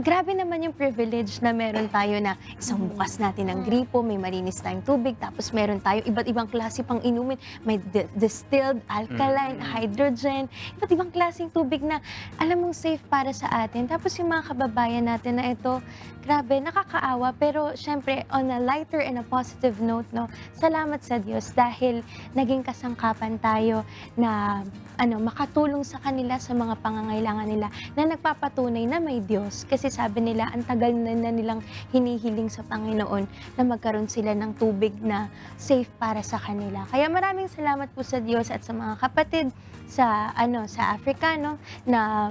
grabe naman yung privilege na meron tayo na isang bukas natin ng gripo, may malinis tayong tubig, tapos meron tayo iba't ibang klase pang inumin. May distilled, alkaline, hydrogen, iba't ibang klaseng tubig na alam mong safe para sa atin. Tapos yung mga kababayan natin na ito, grabe, nakakaawa. Pero syempre, on a lighter and a positive note, no, salamat sa Diyos dahil naging kasangkapan tayo na makatulong sa kanila sa mga pangangailangan nila na nagpapatunay na may Diyos. Kasi sabi nila, ang tagal na nilang hinihiling sa Panginoon na magkaroon sila ng tubig na safe para sa kanila. Kaya maraming salamat po sa Diyos at sa mga kapatid sa Africa, no, na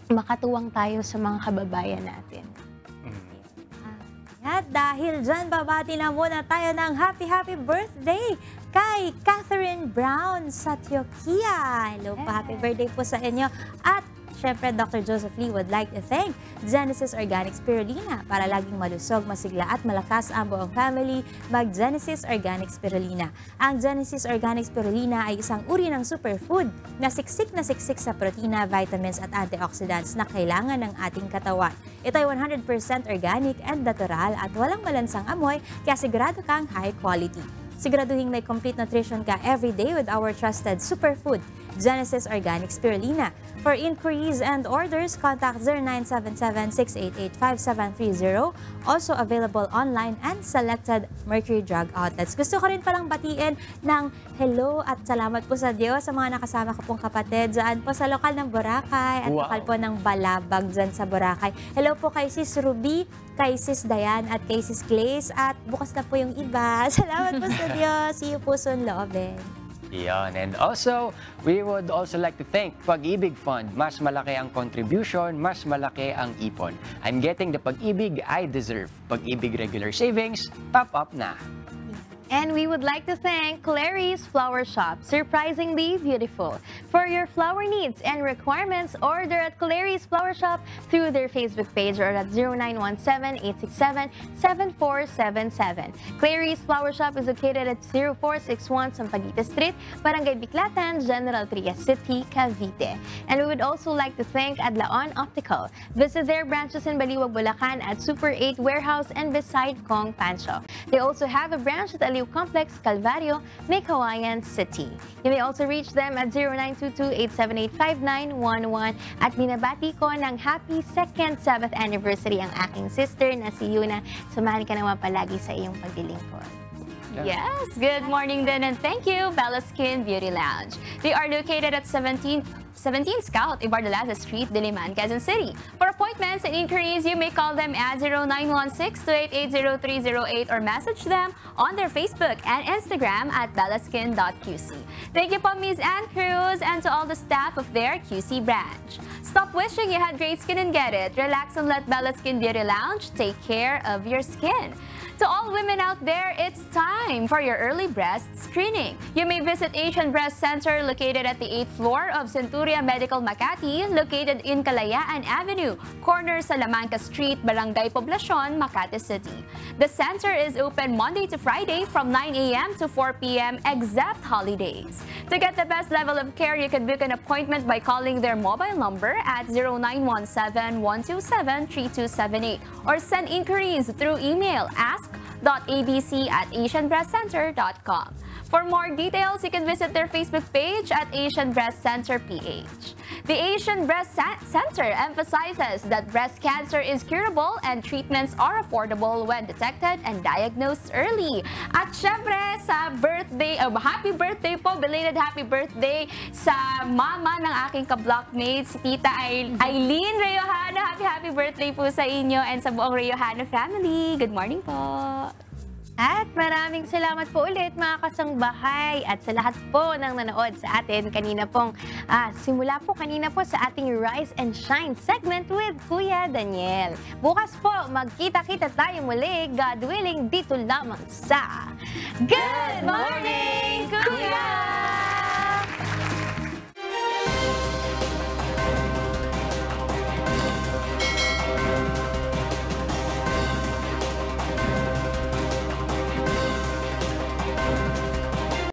makatuwang tayo sa mga kababayan natin. At dahil dyan, babati na muna tayo ng happy birthday kay Catherine Brown Satyokia. Hello po, happy birthday po sa inyo. At syempre, Dr. Joseph Lee would like to thank Genesis Organic Spirulina. Para laging malusog, masigla at malakas ang buong family, mag-Genesis Organic Spirulina. Ang Genesis Organic Spirulina ay isang uri ng superfood na siksik sa protina, vitamins at antioxidants na kailangan ng ating katawan. Ito ay 100% organic and natural at walang malansang amoy, kaya sigurado kang high quality. Siguraduhin may complete nutrition ka every day with our trusted superfood, Genesis Organic Spirulina. For inquiries and orders, contact 0977-688-5730. Also available online and selected Mercury Drug outlets. Gusto ko rin palang batiin ng hello at salamat po sa Diyos sa mga nakasama ko pong kapatid dyan po sa lokal ng Boracay at lokal po ng Balabag dyan sa Boracay. Hello po kay Sis Ruby, kay Sis Dayan at kay Sis Glaze at bukas na po yung iba. Salamat po sa Diyos. See you po soon, Loobin. Yan. And also, we would also like to thank Pag-ibig Fund. Mas malaki ang contribution, mas malaki ang ipon. I'm getting the Pag-ibig I deserve. Pag-ibig regular savings, top up na. And we would like to thank Clary's Flower Shop, surprisingly beautiful. For your flower needs and requirements, order at Clary's Flower Shop through their Facebook page or at 0917-867-7477. Clary's Flower Shop is located at 0461 Sampaguita Street, Barangay Biclatan, General Trias City, Cavite. And we would also like to thank Adlaon Optical. Visit their branches in Baliwag, Bulacan at Super 8 Warehouse and beside Kong Pancho. They also have a branch at Aliw Complex, Calvario, Meycauayan City. You may also reach them at 0922-878-5911 at binabati ko ng happy 2nd 7th anniversary ang aking sister na si Yuna. Sumali ka naman palagi sa iyong paglilingkod. Yes, good morning then and thank you, Bella Skin Beauty Lounge. They are located at 17 Scout, Ibardalaza Street, Diliman, Quezon City. For appointments and inquiries, you may call them at 0916-288-0308 or message them on their Facebook and Instagram at bellaskin.qc. Thank you po, Ms. Ann Cruz, and to all the staff of their QC branch. Stop wishing you had great skin and get it. Relax and let Bella Skin Beauty Lounge take care of your skin. To all women out there, it's time for your early breast screening. You may visit Asian Breast Center located at the 8th floor of Centuria Medical Makati, located in Kalayaan Avenue, corner Salamanca Street, Barangay Poblacion, Makati City. The center is open Monday to Friday from 9 a.m. to 4 p.m. except holidays. To get the best level of care, you can book an appointment by calling their mobile number at 0917-127-3278 or send inquiries through email ask.abc@asianbreastcenter.com. For more details, you can visit their Facebook page at Asian Breast Center PH. The Asian Breast Center emphasizes that breast cancer is curable and treatments are affordable when detected and diagnosed early. At syempre, sa birthday, happy birthday po, belated happy birthday sa mama ng aking ka-blockmate, si Tita Eileen Reyohana. Happy birthday po sa inyo and sa buong Reyohana family. Good morning po. At maraming salamat po ulit mga kasangbahay at sa lahat po ng nanood sa atin kanina pong simula po kanina po sa ating Rise and Shine segment with Kuya Daniel. Bukas po magkita-kita tayo muli, God willing, dito lamang sa Good Morning Kuya!